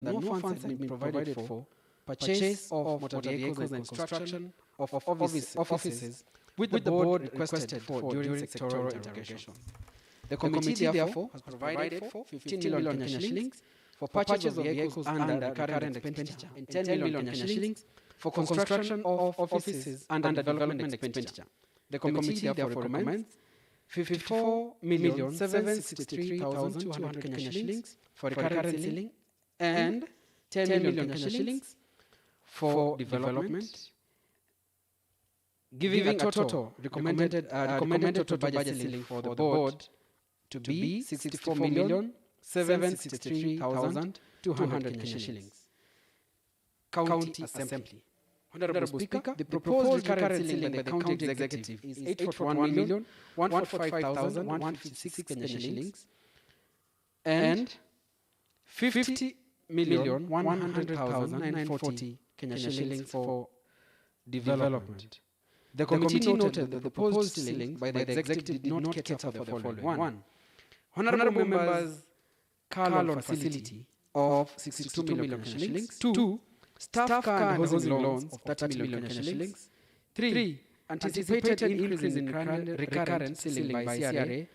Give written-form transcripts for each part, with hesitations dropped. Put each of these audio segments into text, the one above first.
no funds have been provided for purchase of motor vehicles and construction of offices which the board requested for during sectoral interrogation. The committee therefore has provided for 15 million Kenya shillings for purchase of vehicles under current expenditure and 10 million Kenya shillings for construction of offices under development expenditure. The committee therefore recommends 54,763,200 Kenya shillings for recurrent ceiling and 10 million Kenya shillings for development, giving a total recommended total budget ceiling for the board to be 64,763,200 Kenya shillings. County Assembly. Honorable Speaker, the proposed recurrent ceiling by the county executive is 841,145,156 Kenya shillings and 50,100,940 Kenya shillings for development. The committee noted that the proposed ceiling by the executive did not cater for the following. 1. Honorable members' car loan facility of 62 million shillings. 2. Staff car and housing loans of 30 million shillings. 3. Anticipated increase in recurrent ceiling by CRA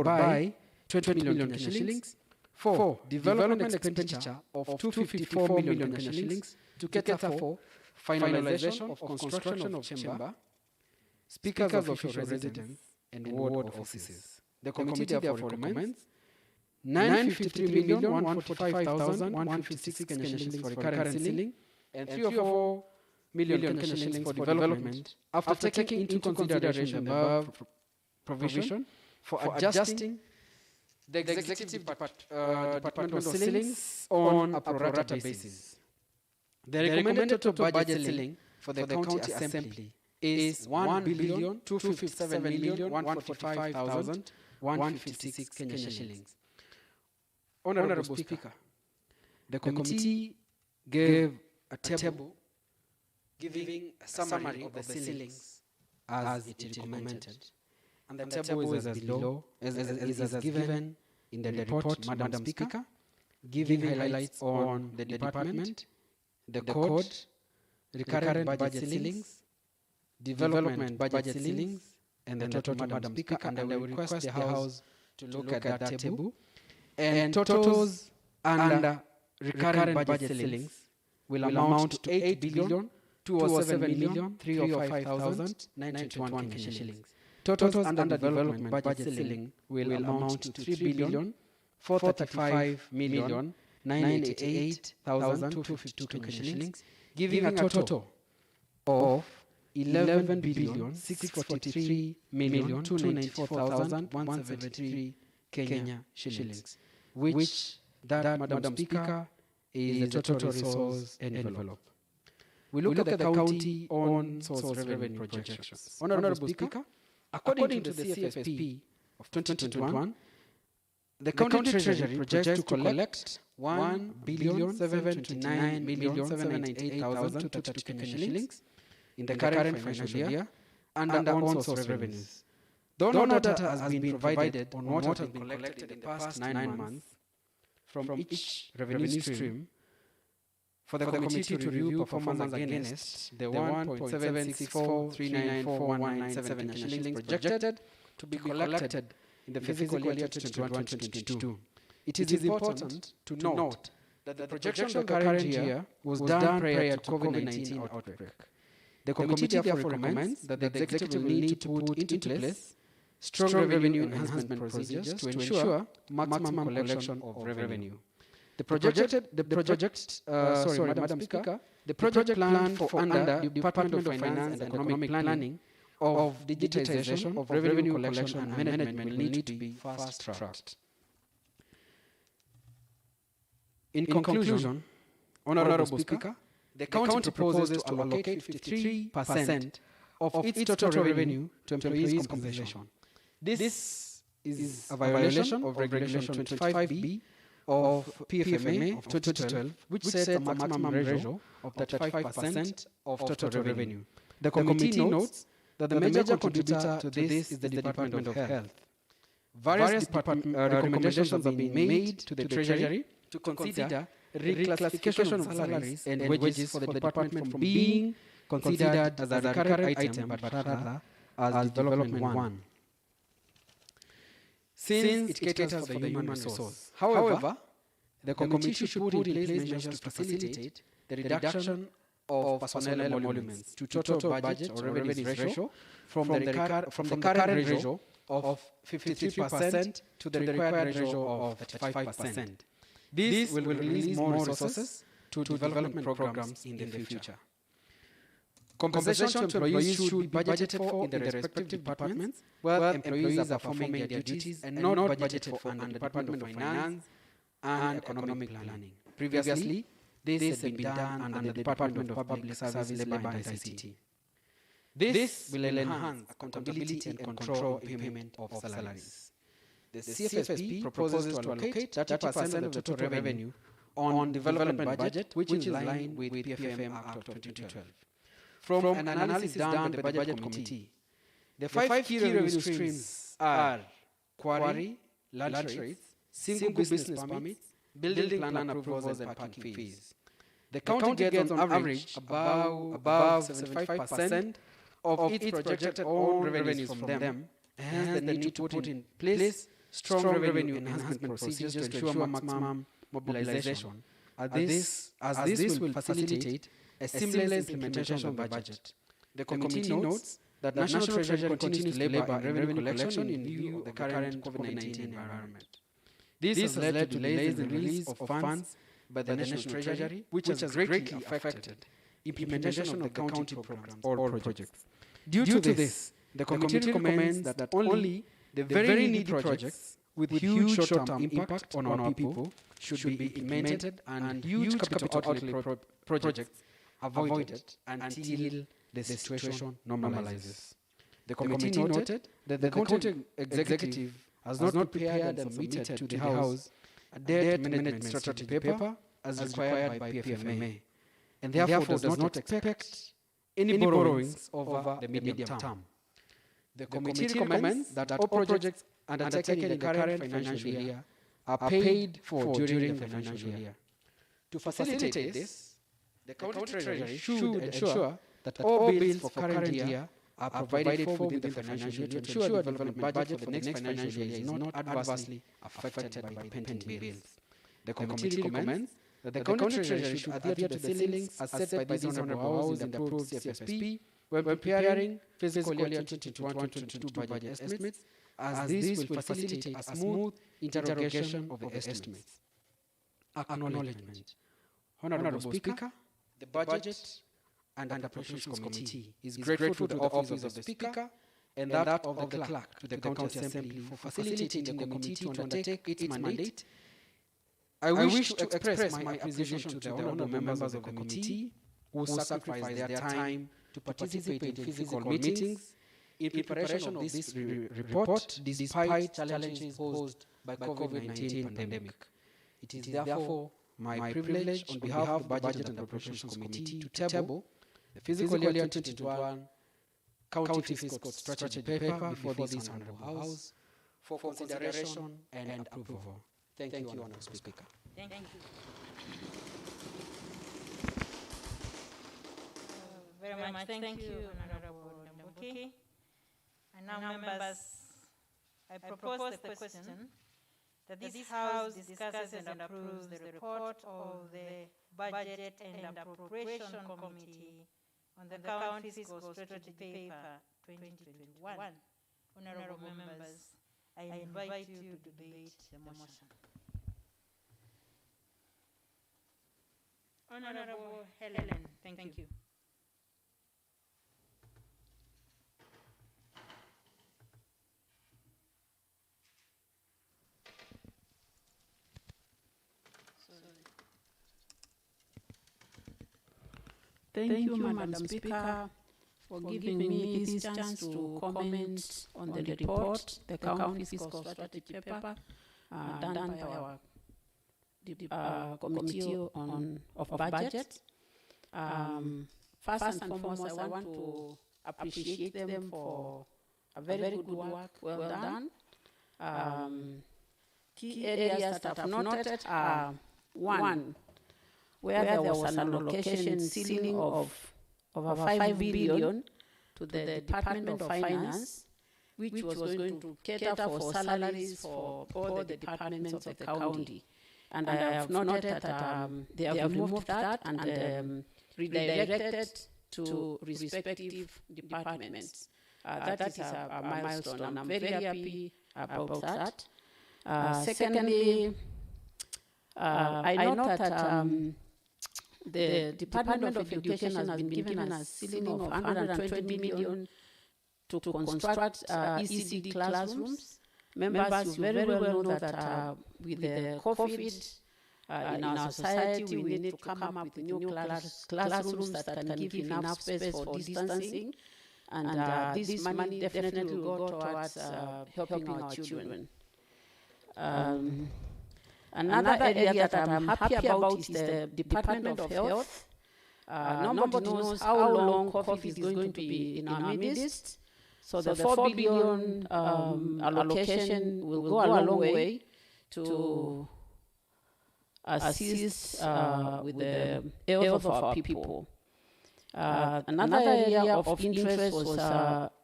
by 20 million shillings. 4. Development expenditure of 254 million shillings to cater for finalization of construction of chamber, speakers of official residence, and ward offices. The committee therefore recommends 953,145,156 Kenya shillings for recurrent ceiling and 304 million Kenya shillings for development after taking into consideration the above provision for adjusting the executive departmental ceilings on a pro rata basis. The recommended total budget ceiling for the county assembly is 1,257,145,156 Kenya shillings. Honorable Speaker, the committee gave a table giving a summary of the ceilings as it is recommended. And the table is as below, as given in the report, Madam Speaker, giving highlights on the department, the code, recurrent budget ceilings, development budget ceilings, and the total, Madam Speaker. And I will request the House to look at that table. And totals under recurrent budget ceilings will amount to 8,207,305,921 Kenya shillings. Totals under development budget ceiling will amount to 3,435,988,252 Kenya shillings, giving a total of 11,643,294,173 Kenya shillings, which that, Madam Speaker, is the total resource envelope. We look at the county own source revenue projections. Honorable Speaker, according to the CFSP of 2021, the county treasury projects to collect 1,729,798,232 Kenya shillings in the current financial year under own source revenues. Though no data has been provided on what has been collected in the past 9 months from each revenue stream, for the committee to review performance against the 1.764394197 shillings projected to be collected in the fiscal year 2021-2022. It is important to note that the projection of the current year was done prior to COVID-19 outbreak. The committee therefore recommends that the executive will need to put into place strong revenue enhancement procedures to ensure maximum collection of revenue. The project plan for under Department of Finance and Economic Planning of digitization of revenue collection and management will need to be fast-tracked. In conclusion, Honorable Speaker, the county proposes to allocate 53% of its total revenue to employees' compensation. This is a violation of Regulation 25B of PFMA of 2012, which sets a maximum ratio of 35% of total revenue. The committee notes that the major contributor to this is the Department of Health. Various recommendations have been made to the Treasury to consider reclassification of salaries and wages for the department from being considered as a recurrent item, but rather as development one, since it caters for the human resource. However, the committee should put in place measures to facilitate the reduction of personnel emoluments to total budget or revenues ratio from the current ratio of 53% to the required ratio of 35%. This will release more resources to development programs in the future. Compensation to employees should be budgeted for in the respective departments where employees are performing their duties and not budgeted for under the Department of Finance and Economic Planning. Previously, this has been done under the Department of Public Service, Labour and ICT. This will enhance accountability and control in payment of salaries. The CFSP proposes to allocate 30% of the total revenue on development budget, which is in line with PFM Act of 2012. From an analysis done by the Budget Committee, the five key revenue streams are quarry, land rates, single business permits, building plan approvals, and parking fees. The county gets on average above 75% of its projected own revenues from them, and hence they need to put in place strong revenue enhancement procedures to ensure maximum mobilization, as this will facilitate a seamless implementation of the budget. The committee notes that National Treasury continues to labor in revenue collection in view of the current COVID-19 environment. This has led to delays in the release of funds by the National Treasury, which has greatly affected implementation of the county programs or projects. Due to this, the committee recommends that only the very needy projects with huge short-term impact on our people should be implemented, and huge capital outlay projects avoided until the situation normalizes. The committee noted that the county executive has not prepared and submitted to the House a debt management strategy paper as required by PFMA, and therefore does not expect any borrowings over the medium term. The committee recommends that all projects undertaken in the current financial year are paid for during the financial year. To facilitate this, the county treasury should ensure that all bills for current year are provided for within the financial year to ensure the development budget for the next financial year is not adversely affected by pending bills. The committee recommends that the county treasury should adhere to the ceilings as set by this Honourable House in the approved CFSP when preparing fiscal year 2021-2022 budget estimates, as this will facilitate a smooth interrogation of the estimates. Acknowledgement. Honourable Speaker, the Budget and Appropriations Committee is grateful to the Office of the Speaker and that of the Clerk to the County Assembly for facilitating the committee to undertake its mandate. I wish to express my appreciation to the honourable members of the committee who sacrifice their time to participate in physical meetings in preparation of this report despite challenges posed by COVID-19 pandemic. It is therefore my privilege on behalf of the Budget and Appropriations Committee to table the fiscal year 2021 County Fiscal Strategy paper before this Honourable House for consideration and approval. Thank you, Honourable Speaker. Thank you. Very much. Thank you, Honourable Ndambuki. And now, members, I propose the question that this House discusses and approves the report of the Budget and Appropriation Committee on the County Fiscal Strategy Paper 2021. Honourable members, I invite you to debate the motion. Honourable Helen, thank you. Thank you, Madam Speaker, for giving me this chance to comment on the report, the County Fiscal Strategy paper, done by our Committee of Budget. First and foremost, I want to appreciate them for a very good work, well done. Key areas that I've noted are One, where there was an allocation ceiling of over 5 billion to the Department of Finance, which was going to cater for salaries for all the departments of the county. And I have noted that they have removed that and redirected to respective departments. That is a milestone, and I'm very happy about that. Secondly, I note that the Department of Education has been given a ceiling of 120 million to construct ECD classrooms. Members, you very well know that with the COVID in our society, we need to come up with new classrooms that can give enough space for distancing. And this money definitely will go towards helping our children. Another area that I'm happy about is the Department of Health. Nobody knows how long COVID is going to be in our midst. So the 4 billion allocation will go a long way to assist with the health of our people. Another area of interest was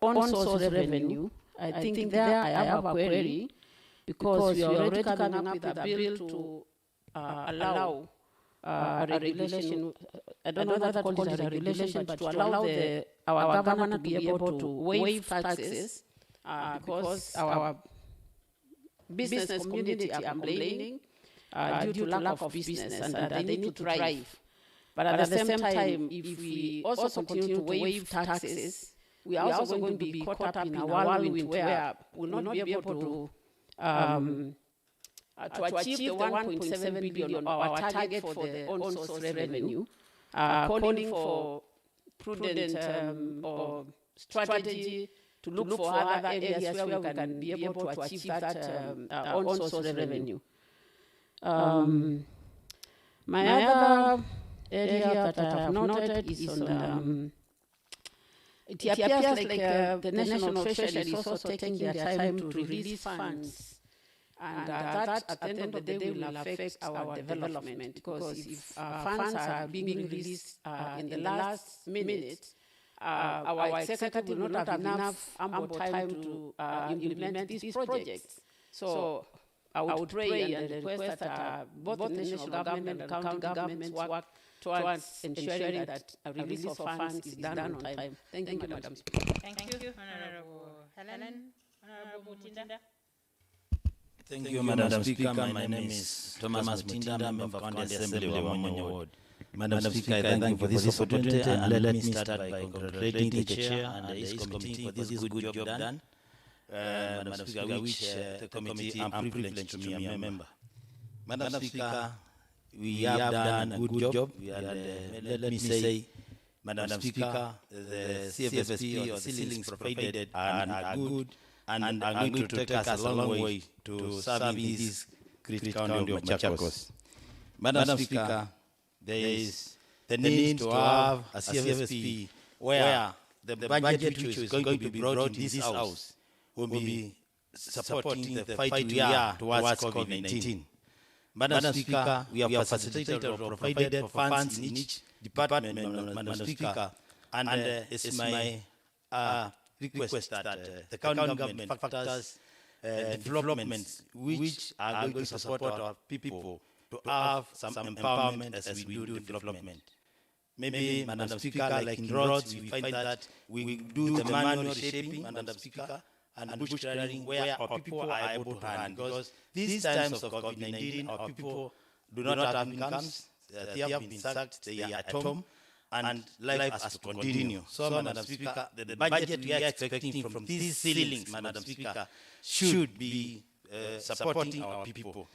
on-source revenue. I think there I have a query because we are already coming up with a bill to allow a regulation. I don't know that called it a regulation, but to allow our government to be able to waive taxes because our business community are complaining due to lack of business and that they need to thrive. But at the same time, if we also continue to waive taxes, we are also going to be caught up in a whirlwind where we will not be able to achieve the 1.7 billion, our target for the on-source revenue, calling for prudent or strategy to look for other areas where we can be able to achieve that on-source revenue. My other area that I have noted is on it appears like the National Treasury is also taking their time to release funds. And that, at the end of the day, will affect our development. Because if funds are being released in the last minute, our executive will not have enough ample time to implement these projects. So I would pray and request that both the national government and county governments work towards ensuring that a release of funds is done on time. Thank you, Madam Speaker. Thank you, Honorable Helen. Honorable Mutinda. Thank you, Madam Speaker. My name is Thomas Mutinda, Member of County Assembly of Wamonyo Ward. Madam Speaker, I thank you for this opportunity, and let me start by congratulating the Chair and the East Committee for this good job done. Madam Speaker, which the committee I'm privileged to be a member. Madam Speaker, we have done a good job. Let me say, Madam Speaker, the CFSP or the ceilings provided are good and are going to take us a long way to serving this great county of Machakos. Madam Speaker, there is the need to have a CFSP where the budget which is going to be brought in this house will be supporting the fight we are towards COVID-19. Madam Speaker, we have facilitated or provided funds in each department, Madam Speaker, and it's my request that the county government factors developments which are going to support our people to have some empowerment as we do development. Maybe, Madam Speaker, like in roads, we find that we do the manual shaping, Madam Speaker, and bush clearing where our people are able to run. Because these times of COVID-19, our people do not have incomes, they have been sacked, they are at home, and life has to continue. So, Madam Speaker, the budget we are expecting from these ceilings, Madam Speaker, should be supporting our people.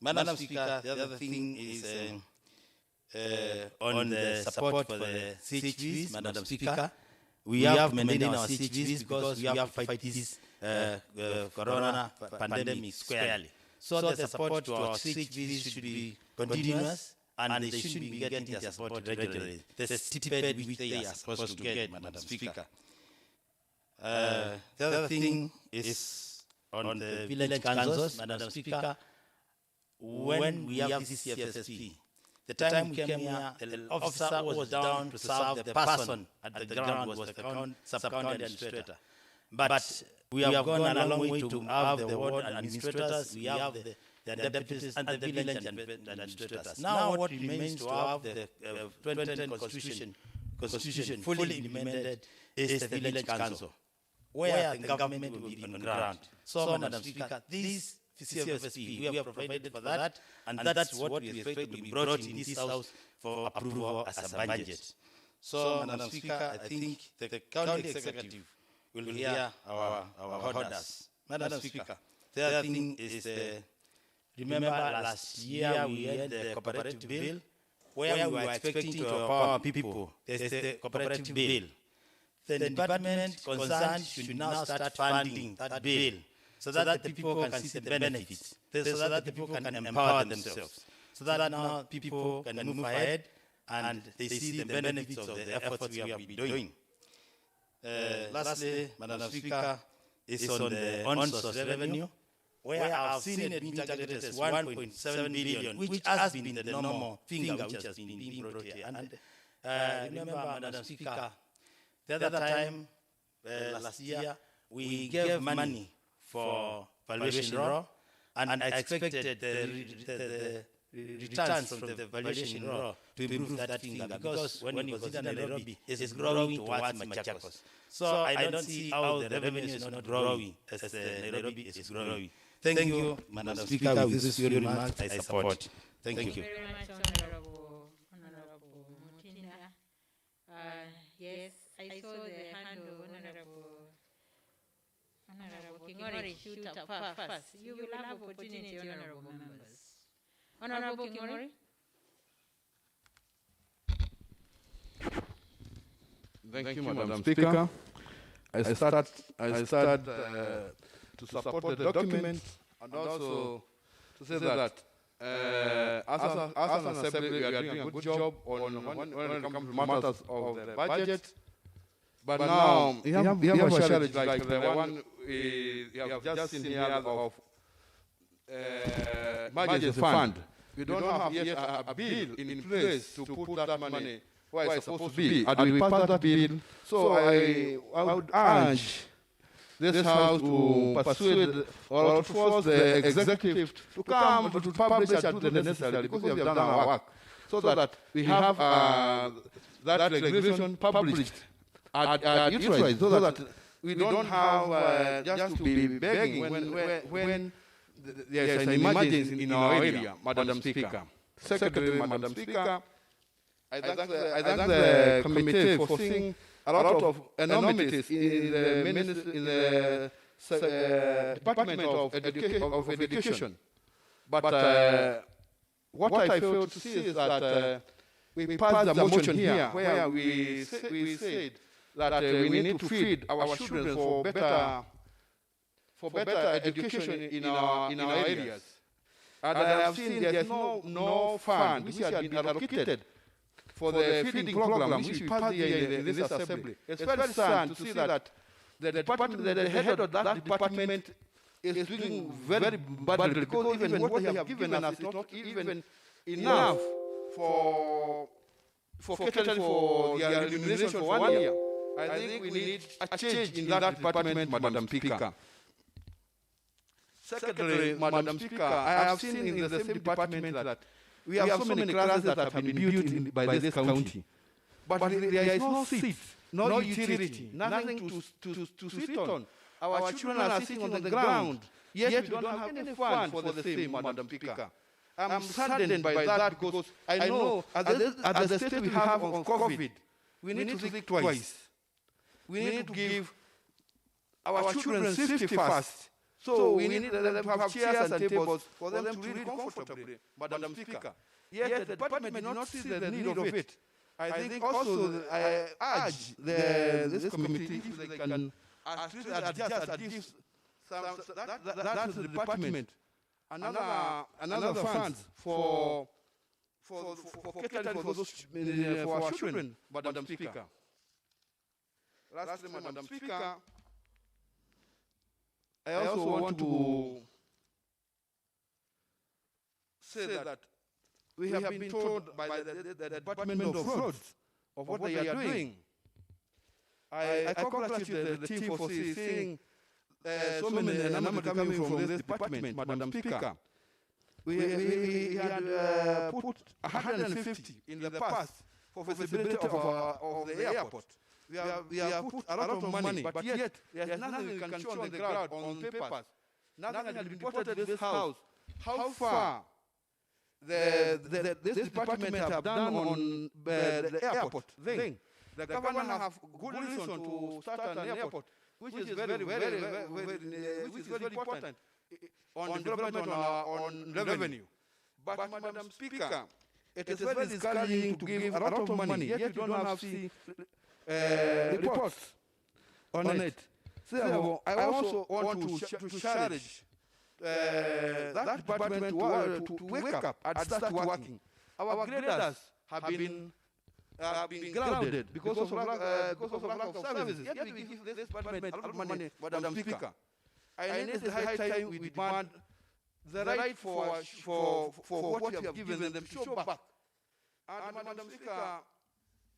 Madam Speaker, the other thing is on the support for the CHVs, Madam Speaker. We have maintained our CHVs because we have to fight this corona pandemic squarely. So the support to our CHVs should be continuous, and they should be getting their support regularly. The stipend which they are supposed to get, Madam Speaker. The other thing is on the village councils, Madam Speaker. when we have this CFSP, the time we came here, the officer was down to serve the person at the ground was the sub-county administrator. But we have gone a long way to have the ward administrators, we have the deputies and the village administrators. Now what remains to have the 2010 constitution fully implemented is the village council, where the government will be on the ground. So, Madam Speaker, this CFSP, we have provided for that, and that's what we expect to be brought in this House for approval as a budget. So, Madam Speaker, I think the county executive will hear our orders. Madam Speaker, the other thing is, remember last year we had the cooperative bill, where we were expecting to empower people. There's the cooperative bill. The department concerned should now start funding that bill, so that the people can see the benefits, so that the people can empower themselves, so that now people can move ahead and they see the benefits of the efforts we have been doing. Lastly, Madam Speaker, is on the on-source revenue, where I've seen it being targeted as 1.7 billion, which has been the normal finger which has been being brought here. And remember, Madam Speaker, the other time, last year, we gave money for valuation raw, and I expected the returns from the valuation raw to improve that finger, because when you consider Nairobi, it's growing towards Machakos. So I don't see how the revenue is not growing as Nairobi is growing. Thank you, Madam Speaker. With this few remarks, I support. Thank you. Very much, Honorable Mutinda. Yes, I saw the hand of Honorable Kingori shoot up first. You will have opportunity, Honorable members. Honorable Kingori. Thank you, Madam Speaker. I start to support the document and also to say that as an assembly, we are doing a good job when it comes to matters of the budget. But now, we have a challenge like the one we have just seen here of emergency fund. We don't have yet a bill in place to put that money where it's supposed to be. And we passed that bill. So I would urge this House to persuade or to force the executive to come to publish and do the necessary, because we have done our work, so that we have that regulation published at utilized, so that we don't have just to be begging when there is an emergency in our area, Madam Speaker. Secretary, Madam Speaker, I thank the committee for seeing a lot of enormities in the Department of Education. But what I failed to see is that we passed the motion here where we said that we need to feed our children for better education in our areas. And I have seen there's no fund which has been allocated for the feeding program which we passed here in this assembly. It's very sad to see that the head of that department is doing very badly, because even what they have given us is not even enough for catering for their remuneration for 1 year. I think we need a change in that department, Madam Speaker. Secretary, Madam Speaker, I have seen in the same department that we have so many classes that have been built by this county. But there is no seat, no utility, nothing to sit on. Our children are sitting on the ground, yet we don't have any fund for the same, Madam Speaker. I'm saddened by that, because I know at the state we have on COVID, we need to think twice. We need to give our children safety first. So we need them to have chairs and tables for them to read comfortably, Madam Speaker. Yet the department did not see the need of it. I think also I urge this committee if they can at least adjust and give that to the department another funds for catering for our children, Madam Speaker. Lastly, Madam Speaker, I also want to say that we have been told by the Department of Roads of what they are doing. I congratulate the team for seeing so many numbers coming from this department, Madam Speaker. We had put 150 in the past for feasibility of the airport. We have put a lot of money, but yet there's nothing we can show on the ground, on papers. Nothing has been reported to this house. How far this department have done on the airport thing. The governor have good reason to start an airport, which is very important on development on revenue. But Madam Speaker, it is very discouraging to give a lot of money, yet you don't have reports on it. So I also want to challenge that department to wake up and start working. Our graders have been grounded because of lack of services. Yet we give this department a lot of money, Madam Speaker. And it is high time we demand the right for what you have given them to show back. And Madam Speaker,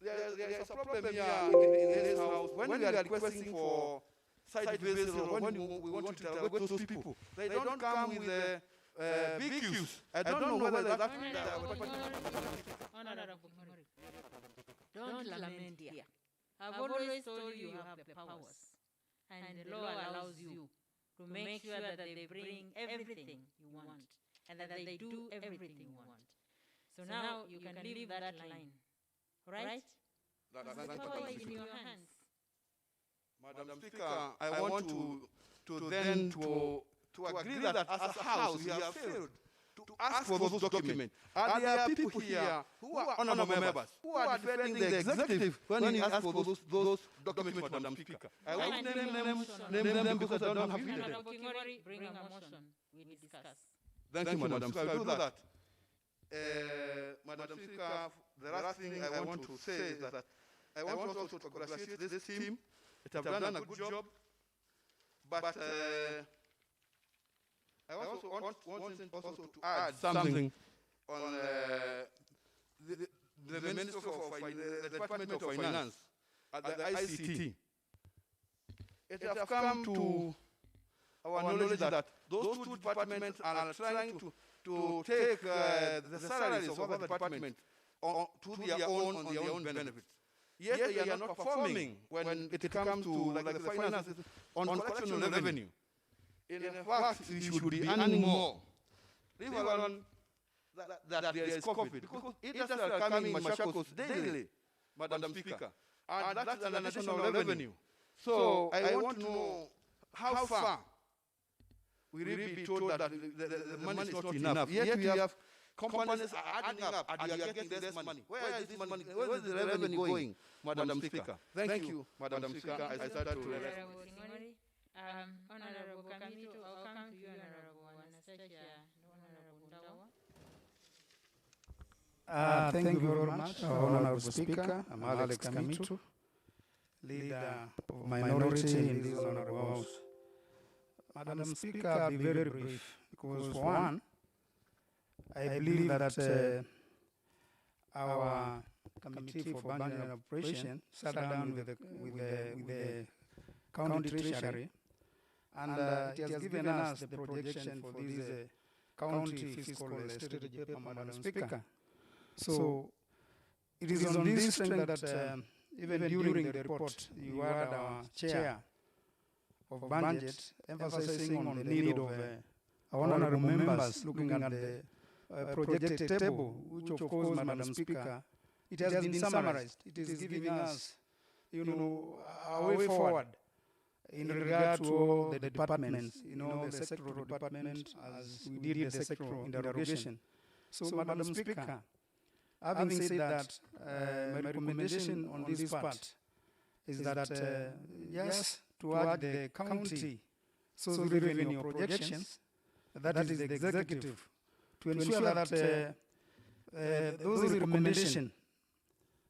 there is a problem here in this house. When we are requesting for site visits, or when we want to interrogate those people, they don't come with big queues. I don't know whether that's... Honorable Kimori, don't lament here. I've always told you have the powers, and the law allows you to make sure that they bring everything you want, and that they do everything you want. So now you can leave that line, right? The power is in your hands. Madam Speaker, I want to agree that as a house we have failed to ask for those documents. And there are people here who are honorable members who are defending the executive when you ask for those documents, Madam Speaker. I won't name them because I don't have them. Honorable Kimori, bring a motion. We discuss. Thank you, Madam Speaker. I will do that. Madam Speaker, the last thing I want to say is that I want also to congratulate this team. It have done a good job, but I also want to add something on the Minister of the Department of Finance at the ICT. It has come to our knowledge that those two departments are trying to take the salaries of other departments to their own benefits. Yet they are not performing when it comes to like the finances on collection of revenue. In fact, we should be earning more. Leave alone that there is COVID, because industries are coming in Machakos daily, Madam Speaker, and that's an additional revenue. So I want to know how far we really be told that the money is not enough. Yet we have companies are adding up and you are getting this money. Where is this money? Where is the revenue going, Madam Speaker? Thank you, Madam Speaker. I start to... Honorable Kamito, I'll come to you, Honorable Anastasia, Honorable Ndawa. Thank you very much, Honorable Speaker. I'm Alex Kamito, leader of minority in this Honorable House. Madam Speaker, I'll be very brief, because for one, I believe that our Committee for Budget and Operation sat down with the County Treasury, and it has given us the projection for this county fiscal strategy paper, Madam Speaker. So it is on this strength that even during the report, you had our chair of budget emphasizing on the need of honorable members looking at the projected table, which of course, Madam Speaker, it has been summarized. It is giving us, a way forward in regard to all the departments, the sectoral department, as we did the sectoral interrogation. So, Madam Speaker, having said that, my recommendation on this part is that, yes, to add the county social revenue projections, that is the executive, to ensure that those recommendations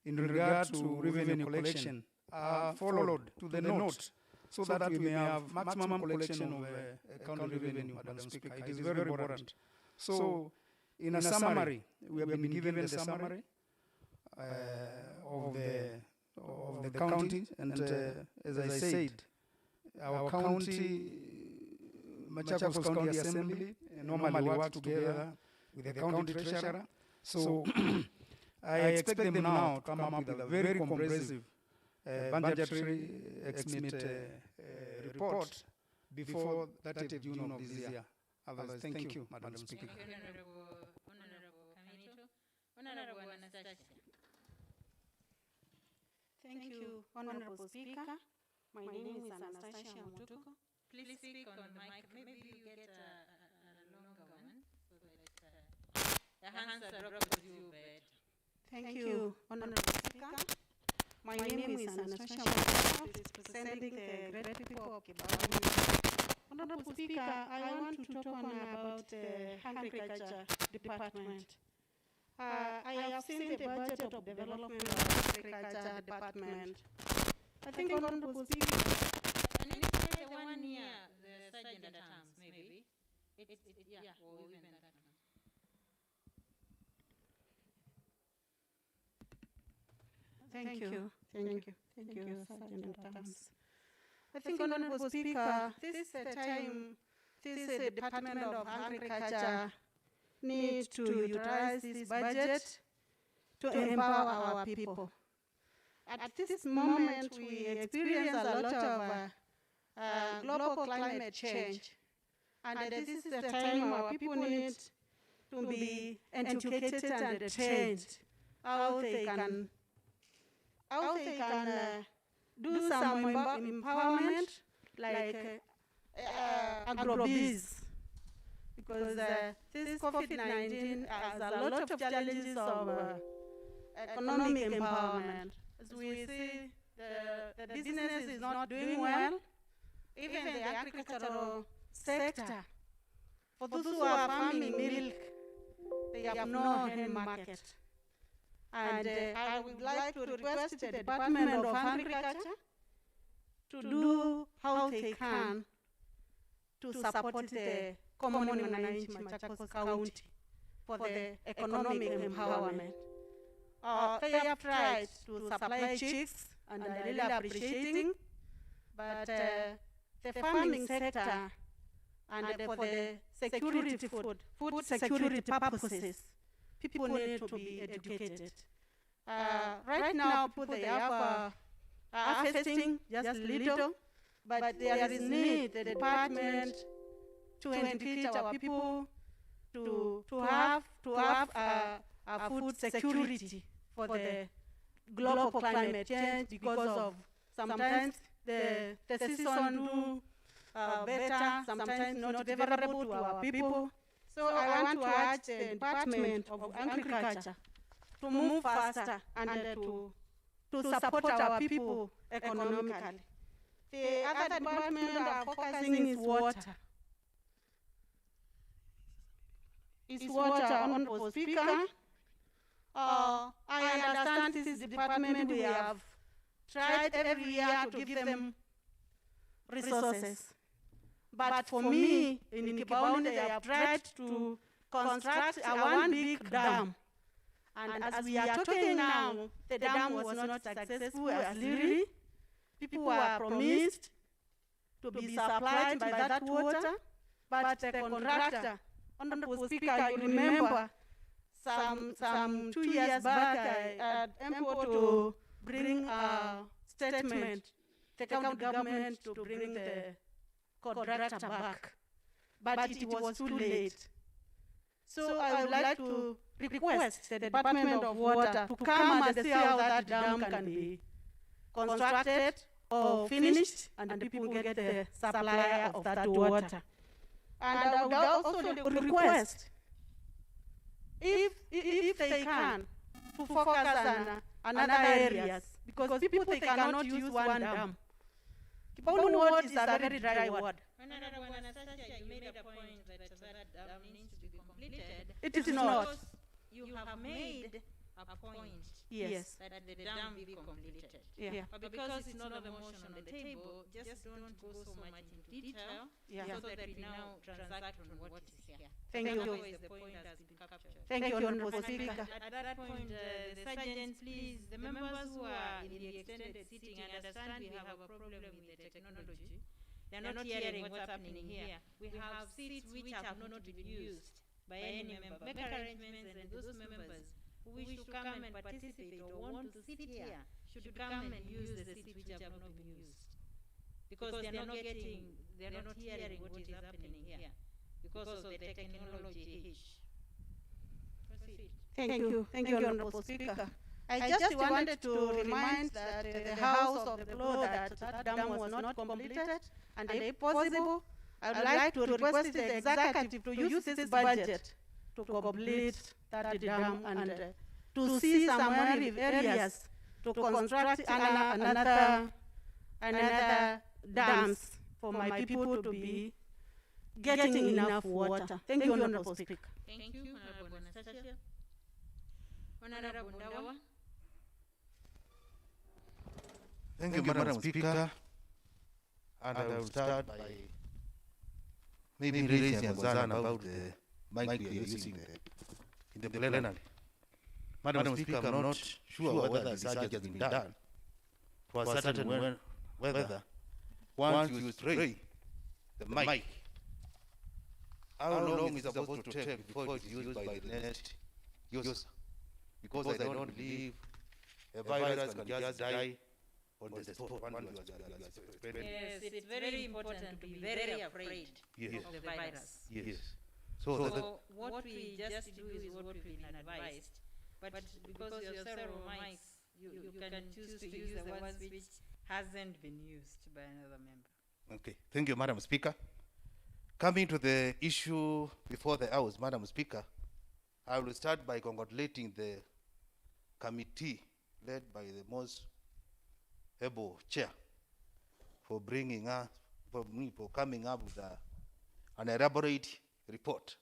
in regard to revenue collection are followed to the note, so that we may have maximum collection of county revenue, Madam Speaker. It is very important. So In a summary, we have been given the summary of the county, and as I said, our county, Machakos County Assembly, normally work together with the county treasurer. So I expect them now to come up with a very comprehensive budgetary estimate report before 30th June of this year. Otherwise, thank you, Madam Speaker. Thank you, Honorable Kamito. Honorable Anastasia. Thank you, Honorable Speaker. My name is Anastasia Mutuko. Please speak on the mic. Maybe you get a longer one so that the hands are dropped with you better. Thank you, Honorable Speaker. My name is Anastasia Mutuko, representing the great people of Kibaoni. Honorable Speaker, I want to talk on about the agriculture department. I have seen the budget of development of agriculture department. I think, Honorable Speaker, And it's like the one near the sergeant at arms, maybe. Yeah, or even that one. Thank you, Sergeant at Arms. I think, Honorable Speaker, this is the time this Department of Agriculture needs to utilize this budget to empower our people. At this moment, we experience a lot of global climate change, and this is the time our people need to be educated and trained how they can do some empowerment like agrobees, because this COVID-19 has a lot of challenges of economic empowerment. As we see, the business is not doing well, even the agricultural sector. For those who are farming milk, they have no end market. And I would like to request the Department of Agriculture to do how they can to support the common management in Machakos County for the economic empowerment. They have tried to supply chicks, and I really appreciating, but the farming sector and for the security food security purposes, people need to be educated. Right now, people they have harvesting just little, but there is need the department to educate our people to have a food security for the global climate change, because of sometimes the season do better, sometimes not favorable to our people. So I want to urge the Department of Agriculture to move faster and to support our people economically. The other department are focusing is water. Honorable Speaker. I understand this department, we have tried every year to give them resources. But for me, in Kibaoni, they have tried to construct one big dam. And as we are talking now, the dam was not successful as really. People were promised to be supplied by that water, but the contractor, Honorable Speaker, you remember, some 2 years back, I had MPO to bring a statement, the county government to bring the contractor back, but it was too late. So I would like to request the Department of Water to come and see how that dam can be constructed or finished, and people get the supply of that water. And I would also request, if they can, to focus on other areas, because people they cannot use one dam. Kibaoni ward is a very dry ward. Honorable Anastasia, you made a point that that dam needs to be completed. It is not. You have made appoint Yes. that the dam be completed. Yeah. But because it's not a motion on the table, just don't go so much into detail Yeah. so that we now transact on what is here. Thank you. Otherwise, the point has been captured. Thank you, Honorable Speaker. At that point, the sergeants, please, the members who are in the extended sitting understand we have a problem with the technology. They're not hearing what's happening here. We have seats which have not been used by any member. Make arrangements, and those members who wish to come and participate or want to sit here should come and use the seats which have not been used. Because they're not hearing what is happening here because of the technology hitch. Proceed. Thank you. Thank you, Honorable Speaker. I just wanted to remind that the House of the floor that that dam was not completed, and if possible, I would like to request the executive to use this budget to complete that dam and to see some areas to construct another dams for my people to be getting enough water. Thank you, Honorable Speaker. Thank you, Honorable Nastasia. Honorable Ndawa. Thank you, Madam Speaker. And I will start by maybe raising a concern about the mic we are using in the plenary. Madam Speaker, I'm not sure whether research has been done to ascertain whether once you spray the mic, how long is it supposed to take before it's used by the next user? Because I don't believe a virus can just die on the spot once you are spreading. Yes, it's very important to be very afraid of the virus. Yes. So what we just do is what we've been advised. But because you have several mics, you can choose to use the ones which hasn't been used by another member. Okay. Thank you, Madam Speaker. Coming to the issue before the House, Madam Speaker, I will start by congratulating the committee led by the most able chair for bringing us, for coming up with an elaborate report.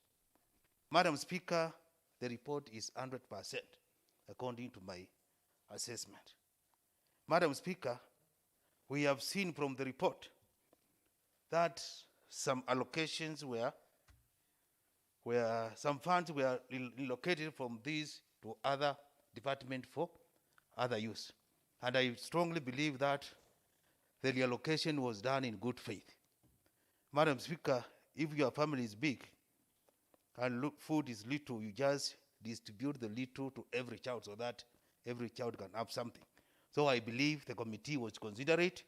Madam Speaker, the report is 100% according to my assessment. Madam Speaker, we have seen from the report that some allocations where some funds were relocated from these to other departments for other use. And I strongly believe that the reallocation was done in good faith. Madam Speaker, if your family is big and food is little, you just distribute the little to every child so that every child can have something. So I believe the committee was considerate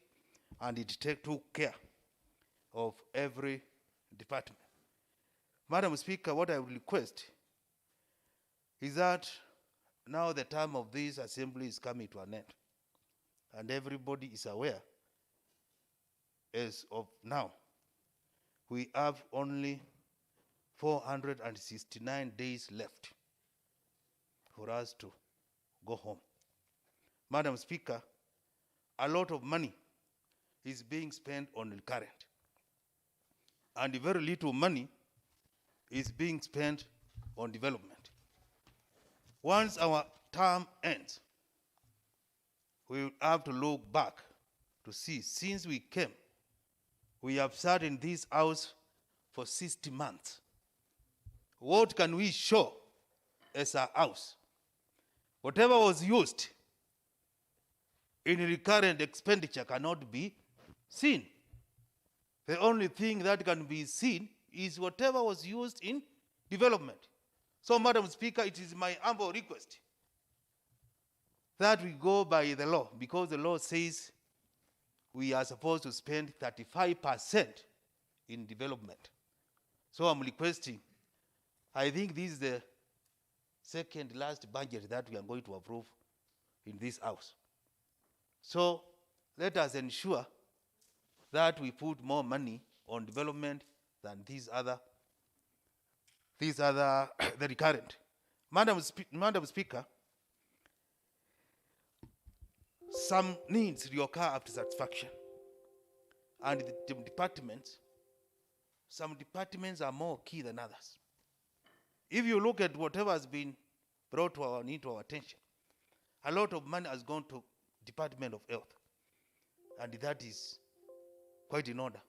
and it took care of every department. Madam Speaker, what I would request is that now the time of this assembly is coming to an end, and everybody is aware as of now, we have only 469 days left for us to go home. Madam Speaker, a lot of money is being spent on recurrent, and very little money is being spent on development. Once our term ends, we will have to look back to see, since we came, we have sat in this house for 60 months. What can we show as a house? Whatever was used in recurrent expenditure cannot be seen. The only thing that can be seen is whatever was used in development. So, Madam Speaker, it is my humble request that we go by the law, because the law says we are supposed to spend 35% in development. So I'm requesting, I think this is the second last budget that we are going to approve in this house. So let us ensure that we put more money on development than the recurrent. Madam Speaker, some needs reoccur after satisfaction. And the departments, some departments are more key than others. If you look at whatever has been brought to our attention, A lot of money has gone to Department of Health, and that is quite in order,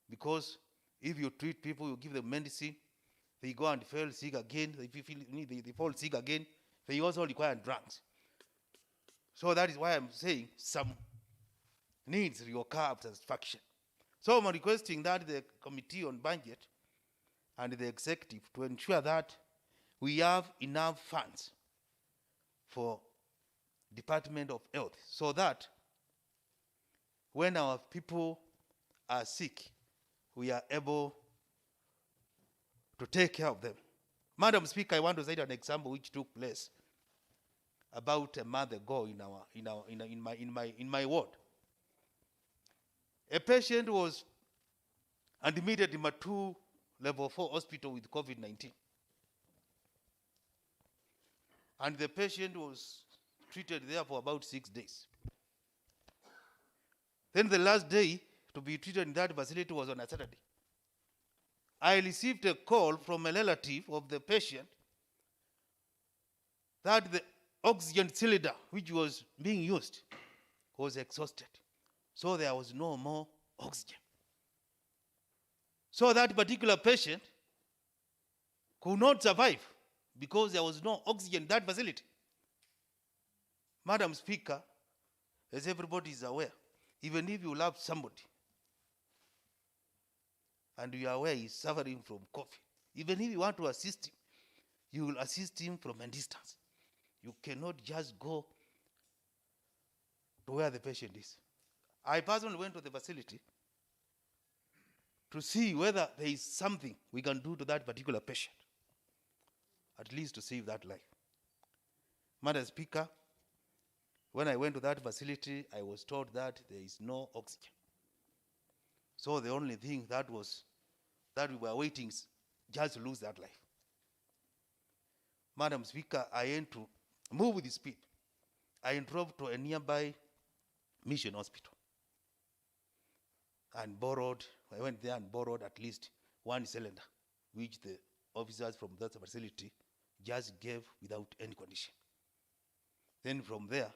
because if you treat people, you give them medicine, they go and fall sick again. If you feel they fall sick again, they also require drugs. So that is why I'm saying some needs reoccur after satisfaction. So I'm requesting that the Committee on Budget and the Executive to ensure that we have enough funds for Department of Health, so that when our people are sick, we are able to take care of them. Madam Speaker, I want to cite an example which took place about a month ago in my ward. A patient was admitted in a level 4 hospital with COVID-19. And the patient was treated there for about 6 days. Then the last day to be treated in that facility was on a Saturday. I received a call from a relative of the patient that the oxygen cylinder which was being used was exhausted. So there was no more oxygen. So that particular patient could not survive because there was no oxygen in that facility. Madam Speaker, as everybody is aware, even if you love somebody and you are aware he is suffering from COVID, even if you want to assist him, you will assist him from a distance. You cannot just go to where the patient is. I personally went to the facility to see whether there is something we can do to that particular patient, at least to save that life. Madam Speaker, when I went to that facility, I was told that there is no oxygen. So the only thing that we were waiting is just to lose that life. Madam Speaker, I had to move with speed. I drove to a nearby mission hospital and I went there and borrowed at least 1 cylinder, which the officers from that facility just gave without any condition. Then from there,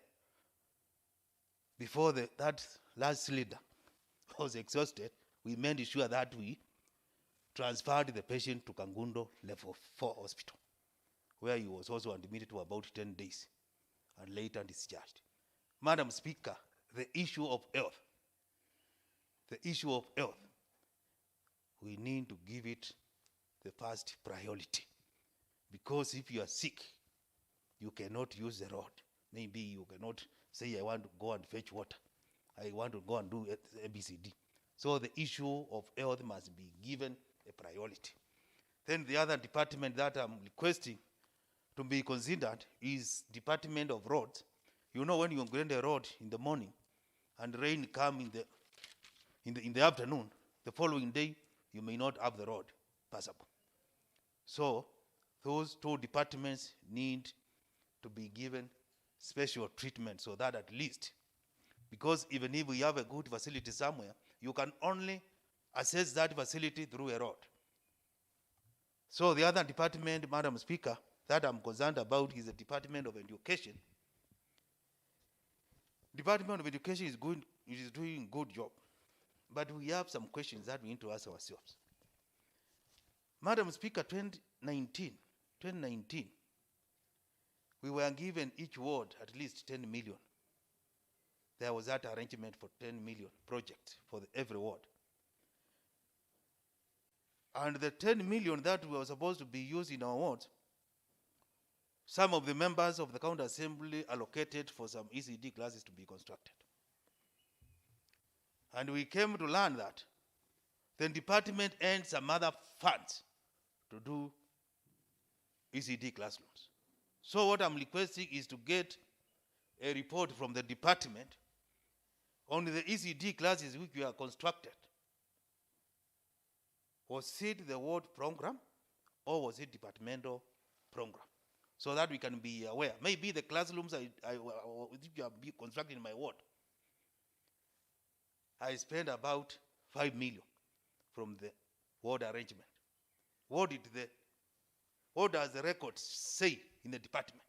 before that last cylinder was exhausted, we made sure that we transferred the patient to Kangundo Level 4 Hospital, where he was also admitted to about 10 days and later discharged. Madam Speaker, the issue of health, we need to give it the first priority. Because if you are sick, you cannot use the road. Maybe you cannot say, I want to go and fetch water. I want to go and do ABCD. So the issue of health must be given a priority. Then the other department that I'm requesting to be considered is Department of Roads. You know, when you grade a road in the morning and rain come in the afternoon, the following day you may not have the road passable. So those two departments need to be given special treatment, so that at least, because even if we have a good facility somewhere, you can only assess that facility through a road. So the other department, Madam Speaker, that I'm concerned about is the Department of Education. Department of Education is doing a good job, but we have some questions that we need to ask ourselves. Madam Speaker, 2019, we were given each ward at least 10 million. There was that arrangement for 10 million project for every ward. And the 10 million that were supposed to be used in our wards, some of the members of the County Assembly allocated for some ECD classes to be constructed. And we came to learn that the department earned some other funds to do ECD classrooms. So what I'm requesting is to get a report from the department on the ECD classes which were constructed. Was it the ward program or was it departmental program? So that we can be aware. Maybe the classrooms which are being constructed in my ward, I spent about 5 million from the ward arrangement. What does the record say in the department?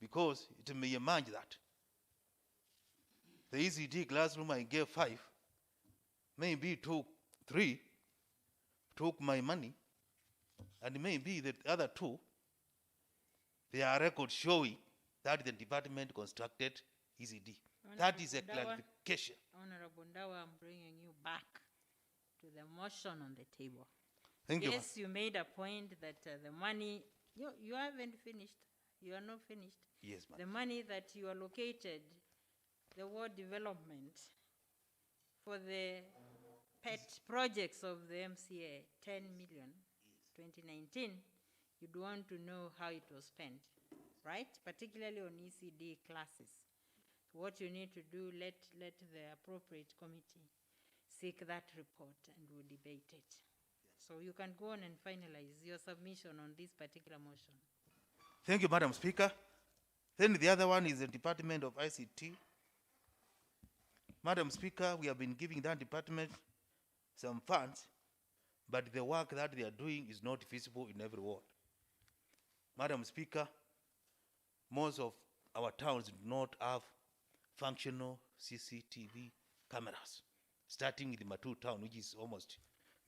because it may emerge that the ECD classroom I gave 5, maybe 2, 3 took my money, and maybe the other 2, there are records showing that the department constructed ECD. That is a clarification. Honorable Ndawa, I'm bringing you back to the motion on the table. Thank you. Yes, you made a point that the money, you haven't finished. You are not finished. Yes, ma'am. The money that you allocated, the ward development, for the pet projects of the MCA, 10 million, 2019, you'd want to know how it was spent, right? Particularly on ECD classes. What you need to do, let the appropriate committee seek that report and we'll debate it. So you can go on and finalize your submission on this particular motion. Thank you, Madam Speaker. Then the other one is the Department of ICT. Madam Speaker, we have been giving that department some funds, but the work that they are doing is not visible in every ward. Madam Speaker, most of our towns do not have functional CCTV cameras, starting with the Matu town, which is almost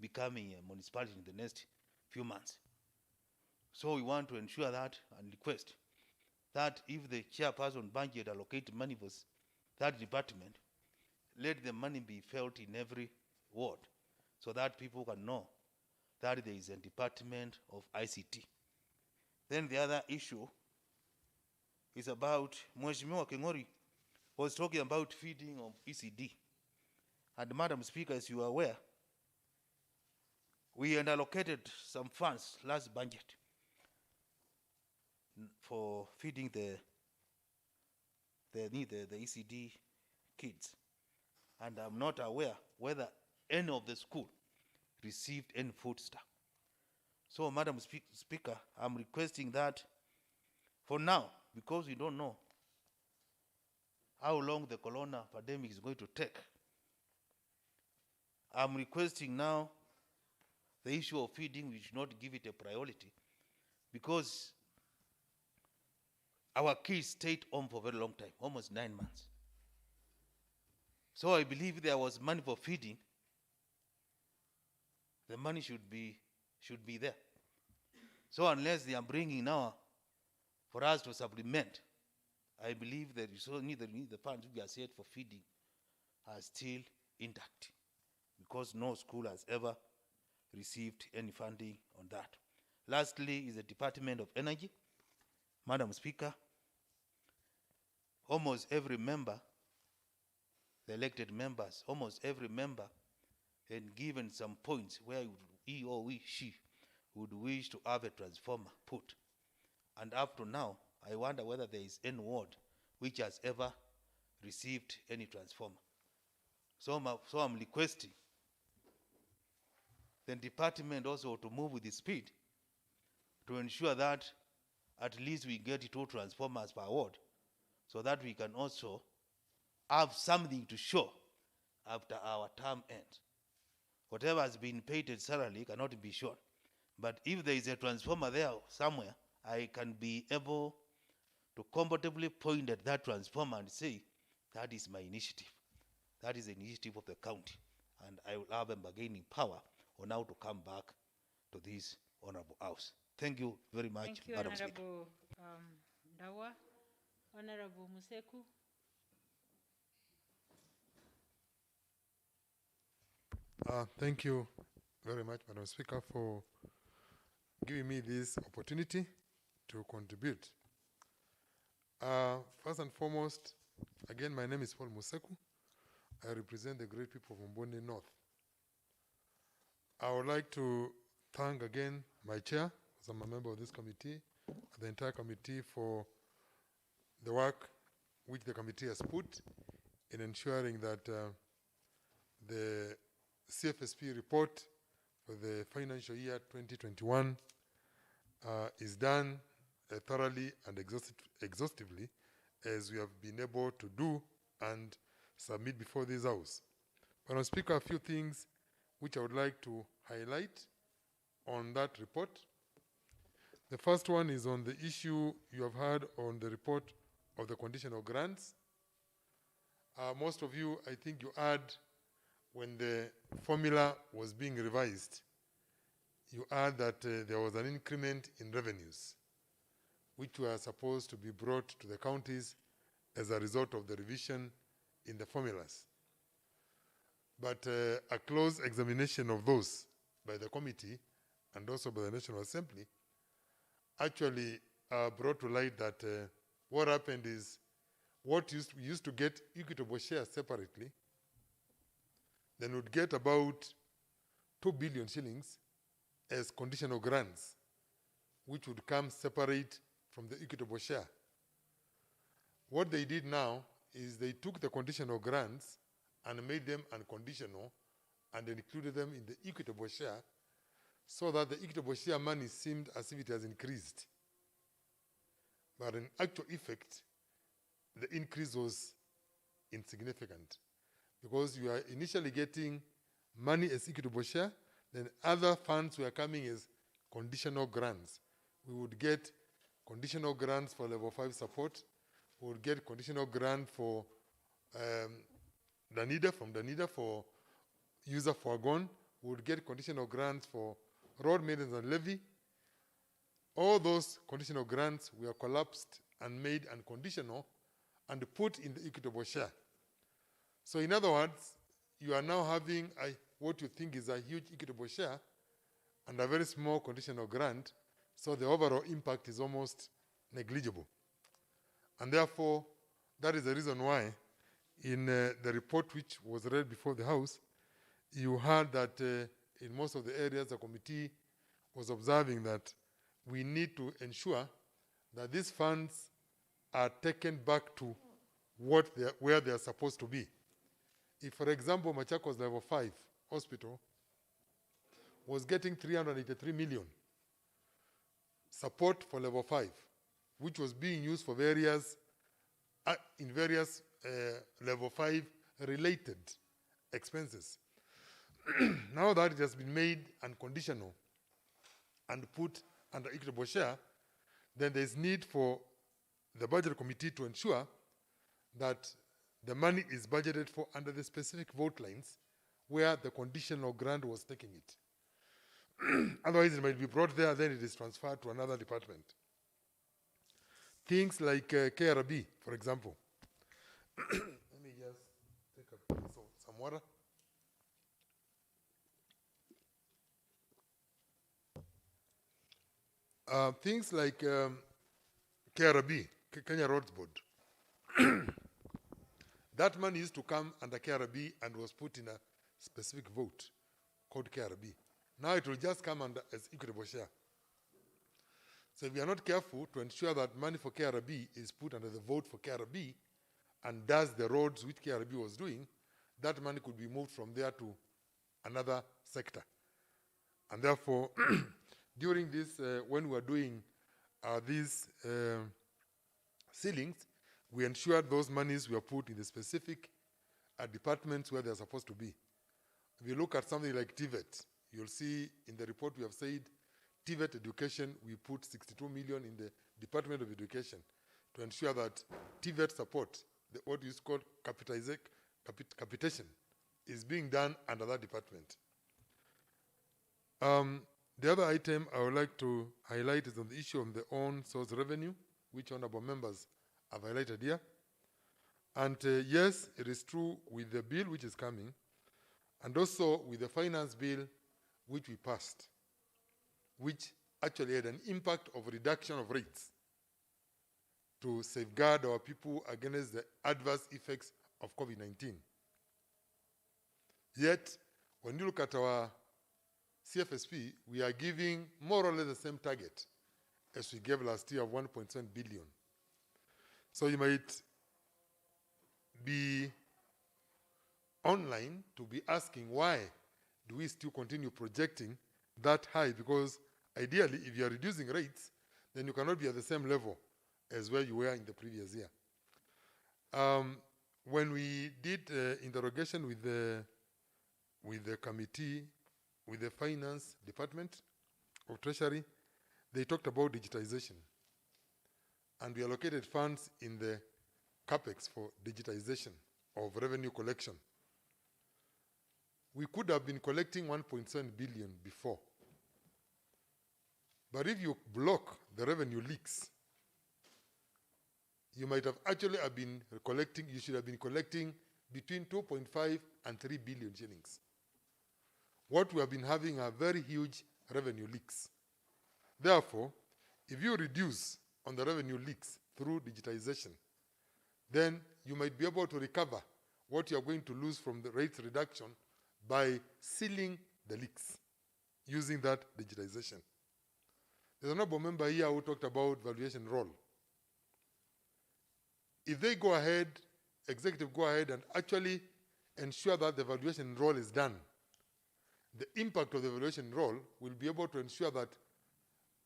becoming a municipality in the next few months. So we want to ensure that and request that if the chairperson budget allocate money for that department, let the money be felt in every ward so that people can know that there is a department of ICT. Then the other issue is about Mheshimiwa Kengori was talking about feeding of ECD. And Madam Speaker, as you are aware, we had allocated some funds last budget for feeding the ECD kids. And I'm not aware whether any of the school received any food stuff. So, Madam Speaker, I'm requesting that for now, because we don't know how long the corona pandemic is going to take, I'm requesting now the issue of feeding, we should not give it a priority, because our kids stayed home for a very long time, almost 9 months. So I believe there was money for feeding, the money should be there. So unless they are bringing now for us to supplement, I believe that the funds we are set for feeding are still intact, because no school has ever received any funding on that. Lastly is the Department of Energy. Madam Speaker, almost every member, the elected members, almost every member had given some points where he or she would wish to have a transformer put. And up to now, I wonder whether there is any ward which has ever received any transformer. So I'm requesting the department also to move with the speed to ensure that at least we get 2 transformers per ward, so that we can also have something to show after our term ends. Whatever has been paid as salary cannot be shown. But if there is a transformer there somewhere, I can be able to comfortably point at that transformer and say, that is my initiative. That is the initiative of the county. And I will have a bargaining power on how to come back to this honorable house. Thank you very much, Thank you, Madam Speaker. Honorable Ndawa. Honorable Museku. Thank you very much, Madam Speaker, for giving me this opportunity to contribute. First and foremost, again, my name is Paul Museku. I represent the great people of Mbonde North. I would like to thank again my chair, as I'm a member of this committee, the entire committee for the work which the committee has put in ensuring that the CFSP report for the financial year 2021 is done thoroughly and exhaustively, as we have been able to do and submit before this house. Madam Speaker, a few things which I would like to highlight on that report. The first one is on the issue you have heard on the report of the conditional grants. Most of you, I think you heard when the formula was being revised, you heard that there was an increment in revenues, which were supposed to be brought to the counties as a result of the revision in the formulas. But a close examination of those by the committee and also by the National Assembly actually brought to light that what happened is we used to get equitable shares separately, then would get about 2 billion shillings as conditional grants, which would come separate from the equitable share. What they did now is they took the conditional grants and made them unconditional and included them in the equitable share, so that the equitable share money seemed as if it has increased. But in actual effect, the increase was insignificant, because you are initially getting money as equitable share, then other funds were coming as conditional grants. We would get conditional grants for level 5 support. We would get conditional grant for Danida for user foregone. We would get conditional grants for road maintenance and levy. All those conditional grants were collapsed and made unconditional and put in the equitable share. So in other words, you are now having what you think is a huge equitable share and a very small conditional grant, so the overall impact is almost negligible. And therefore, that is the reason why in the report which was read before the House, you heard that in most of the areas the committee was observing that we need to ensure that these funds are taken back to where they are supposed to be. If, for example, Machakos level 5 hospital was getting 383 million support for level 5, which was being used for various level 5 related expenses. Now that it has been made unconditional and put under equitable share, then there is need for the budget committee to ensure that the money is budgeted for under the specific vote lines where the conditional grant was taking it. Otherwise, it might be brought there, then it is transferred to another department. Things like KRB, for example. Let me just take some water. Things like KRB, Kenya Roads Board. That money used to come under KRB and was put in a specific vote called KRB. Now it will just come under as equitable share. So if we are not careful to ensure that money for KRB is put under the vote for KRB and does the roads which KRB was doing, that money could be moved from there to another sector. And therefore, during this, when we were doing these ceilings, we ensured those monies were put in the specific departments where they're supposed to be. If you look at something like TVET, you'll see in the report we have said TVET education, we put 62 million in the Department of Education to ensure that TVET support, what is called capitation, is being done under that department. The other item I would like to highlight is on the issue of the own source revenue, which honorable members have highlighted here. And yes, it is true with the bill which is coming, and also with the finance bill which we passed, which actually had an impact of reduction of rates to safeguard our people against the adverse effects of COVID-19. Yet, when you look at our CFSP, we are giving more or less the same target as we gave last year of 1.7 billion. So you might be online to be asking why do we still continue projecting that high, because ideally if you are reducing rates, then you cannot be at the same level as where you were in the previous year. When we did interrogation with the committee, with the finance department of Treasury, they talked about digitization. And we allocated funds in the CAPEX for digitization of revenue collection. We could have been collecting 1.7 billion before. But if you block the revenue leaks, you might have actually have been collecting, you should have been collecting between 2.5 and 3 billion shillings. What we have been having are very huge revenue leaks. Therefore, if you reduce on the revenue leaks through digitization, then you might be able to recover what you are going to lose from the rates reduction by sealing the leaks using that digitization. There's an honorable member here who talked about valuation roll. If they go ahead, executive go ahead and actually ensure that the valuation roll is done, the impact of the valuation roll will be able to ensure that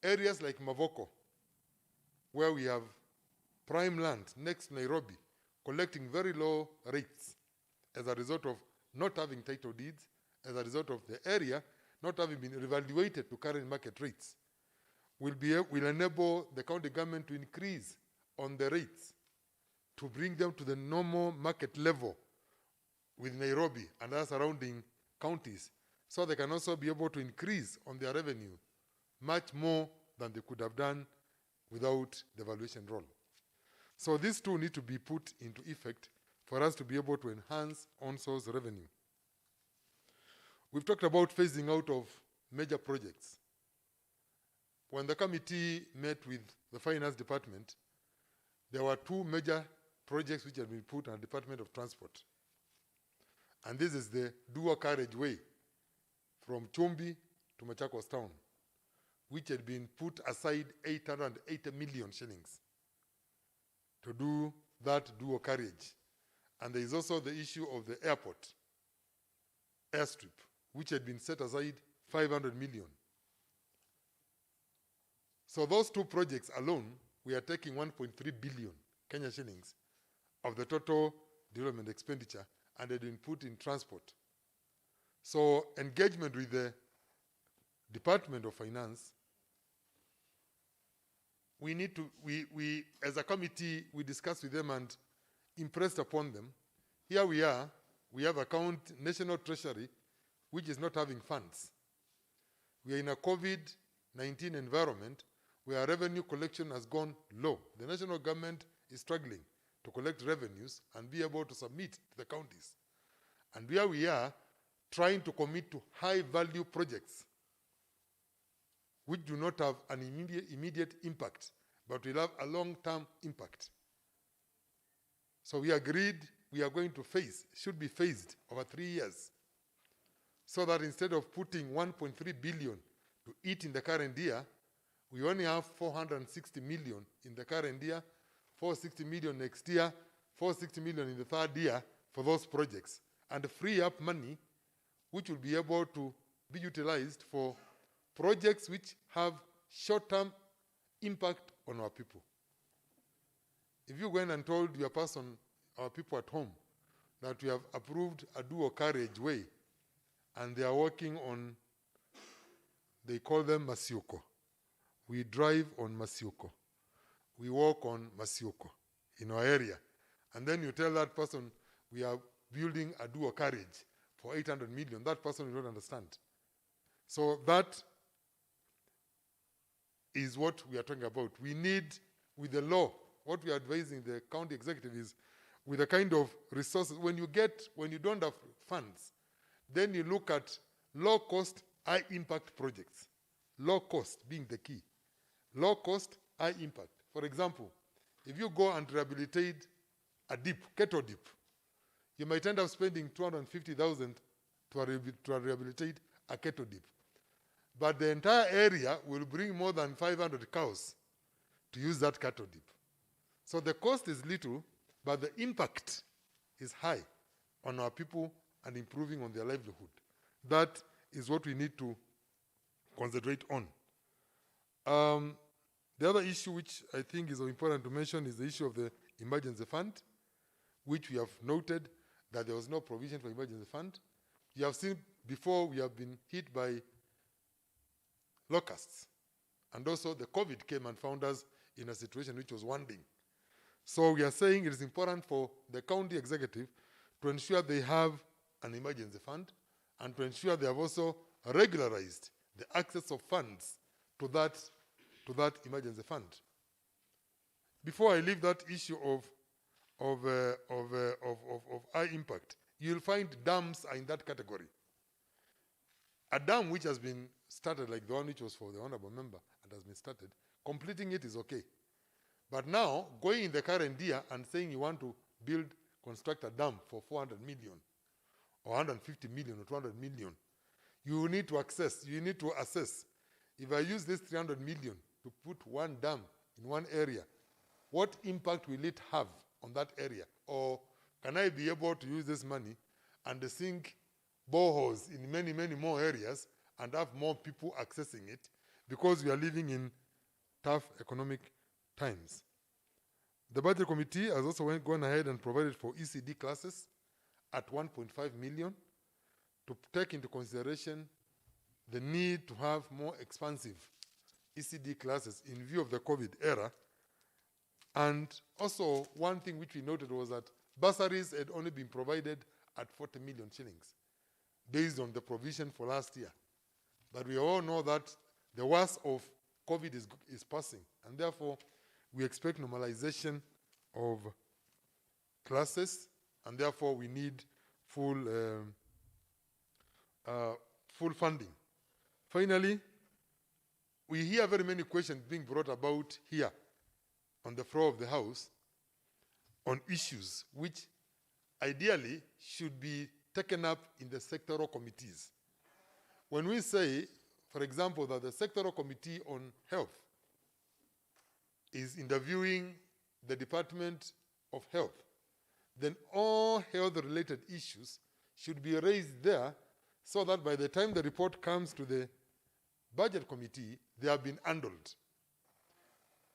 areas like Mavoko, where we have prime land next to Nairobi, collecting very low rates as a result of not having title deeds, as a result of the area not having been revaluated to current market rates, will enable the county government to increase on the rates to bring them to the normal market level with Nairobi and other surrounding counties, so they can also be able to increase on their revenue much more than they could have done without the valuation roll. So these two need to be put into effect for us to be able to enhance on-source revenue. We've talked about phasing out of major projects. When the committee met with the finance department, there were two major projects which had been put on the Department of Transport. And this is the dual carriageway from Chumbi to Machakos town, which had been put aside 880 million shillings to do that dual carriage. And there is also the issue of the airport airstrip, which had been set aside 500 million. So those two projects alone, we are taking 1.3 billion Kenya shillings of the total development expenditure and had been put in transport. So engagement with the Department of Finance, we need to, we as a committee, we discussed with them and impressed upon them. Here we are, we have account National Treasury, which is not having funds. We are in a COVID-19 environment where revenue collection has gone low. The national government is struggling to collect revenues and be able to submit to the counties. And here we are trying to commit to high-value projects which do not have an immediate impact, but will have a long-term impact. So we agreed we are going to should be phased over 3 years, so that instead of putting 1.3 billion to eat in the current year, we only have 460 million in the current year, 460 million next year, 460 million in the third year for those projects, and free up money which will be able to be utilized for projects which have short-term impact on our people. If you went and told your person, our people at home, that we have approved a dual carriageway and they are working on, they call them Masioko. We drive on Masioko. We walk on Masioko in our area. And then you tell that person, we are building a dual carriage for 800 million. That person will not understand. So that is what we are talking about. We need, with the law, what we are advising the county executive is, with the kind of resources, when you don't have funds, then you look at low-cost, high-impact projects. Low cost being the key. Low cost, high impact. For example, if you go and rehabilitate a dip, kettle dip, you might end up spending 250,000 to rehabilitate a kettle dip. But the entire area will bring more than 500 cows to use that cattle dip. So the cost is little, but the impact is high on our people and improving on their livelihood. That is what we need to concentrate on. The other issue which I think is important to mention is the issue of the emergency fund, which we have noted that there was no provision for emergency fund. You have seen before we have been hit by locusts, And also the COVID came and found us in a situation which was wounding. So we are saying it is important for the county executive to ensure they have an emergency fund and to ensure they have also regularized the access of funds to that emergency fund. Before I leave that issue of high impact, you'll find dams are in that category. A dam which has been started, like the one which was for the honorable member and has been started, completing it is okay. But now, going in the current year and saying you want to construct a dam for 400 million, or 150 million, or 200 million, you need to assess. If I use this 300 million to put one dam in one area, what impact will it have on that area? Or can I be able to use this money and sink boreholes in many, many more areas and have more people accessing it, because we are living in tough economic times? The budget committee has also gone ahead and provided for ECD classes at 1.5 million to take into consideration the need to have more expansive ECD classes in view of the COVID era. And also, one thing which we noted was that bursaries had only been provided at 40 million shillings based on the provision for last year. But we all know that the worst of COVID is passing, and therefore we expect normalization of classes, and therefore we need full funding. Finally, we hear very many questions being brought about here on the floor of the House on issues which ideally should be taken up in the sectoral committees. When we say, for example, that the sectoral committee on health is interviewing the Department of Health, then all health-related issues should be raised there so that by the time the report comes to the budget committee, they have been handled.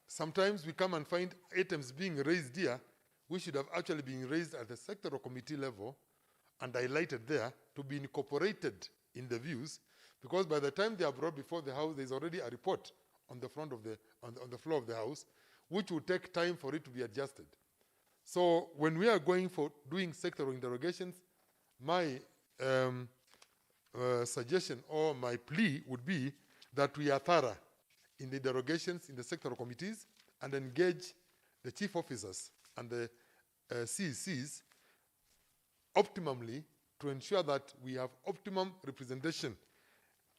Sometimes we come and find items being raised here, which should have actually been raised at the sectoral committee level and highlighted there to be incorporated in the views, because by the time they are brought before the House, there's already a report on the front of on the floor of the House, which will take time for it to be adjusted. So when we are going for doing sectoral interrogations, my suggestion or my plea would be that we are thorough in the derogations in the sectoral committees and engage the chief officers and the CECs optimally to ensure that we have optimum representation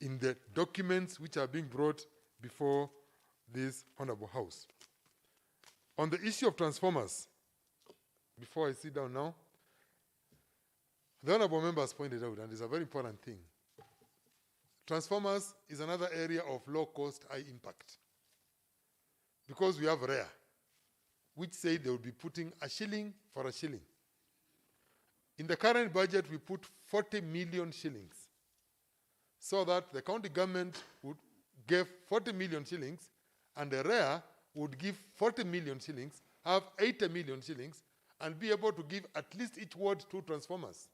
in the documents which are being brought before this honorable House. On the issue of transformers, before I sit down now, the honorable member has pointed out, and it's a very important thing, transformers is another area of low cost, high impact. Because we have REA, which say they will be putting a shilling for a shilling. In the current budget, we put 40 million shillings so that the county government would give 40 million shillings and the REA would give 40 million shillings, have 80 million shillings, and be able to give at least each ward 2 transformers.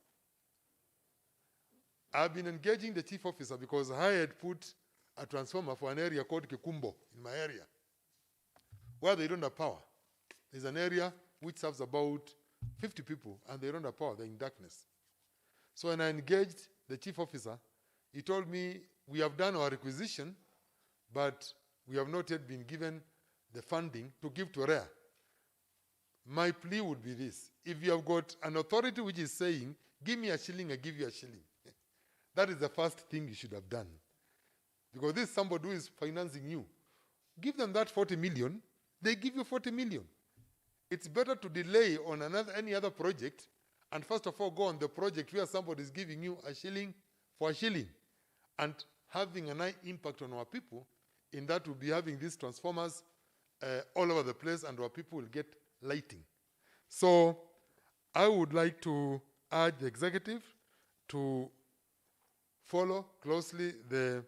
I've been engaging the chief officer because I had put a transformer for an area called Kikumbo in my area, where they don't have power. There's an area which serves about 50 people, and they don't have power, they're in darkness. So when I engaged the chief officer, he told me, we have done our requisition, but we have not yet been given the funding to give to REA. My plea would be this: if you have got an authority which is saying, give me a shilling, I give you a shilling, that is the first thing you should have done. Because this is somebody who is financing you. Give them that 40 million, they give you 40 million. It's better to delay on any other project and first of all go on the project where somebody is giving you a shilling for a shilling and having a high impact on our people, in that we'll be having these transformers all over the place and our people will get lighting. So I would like to urge the executive to follow closely the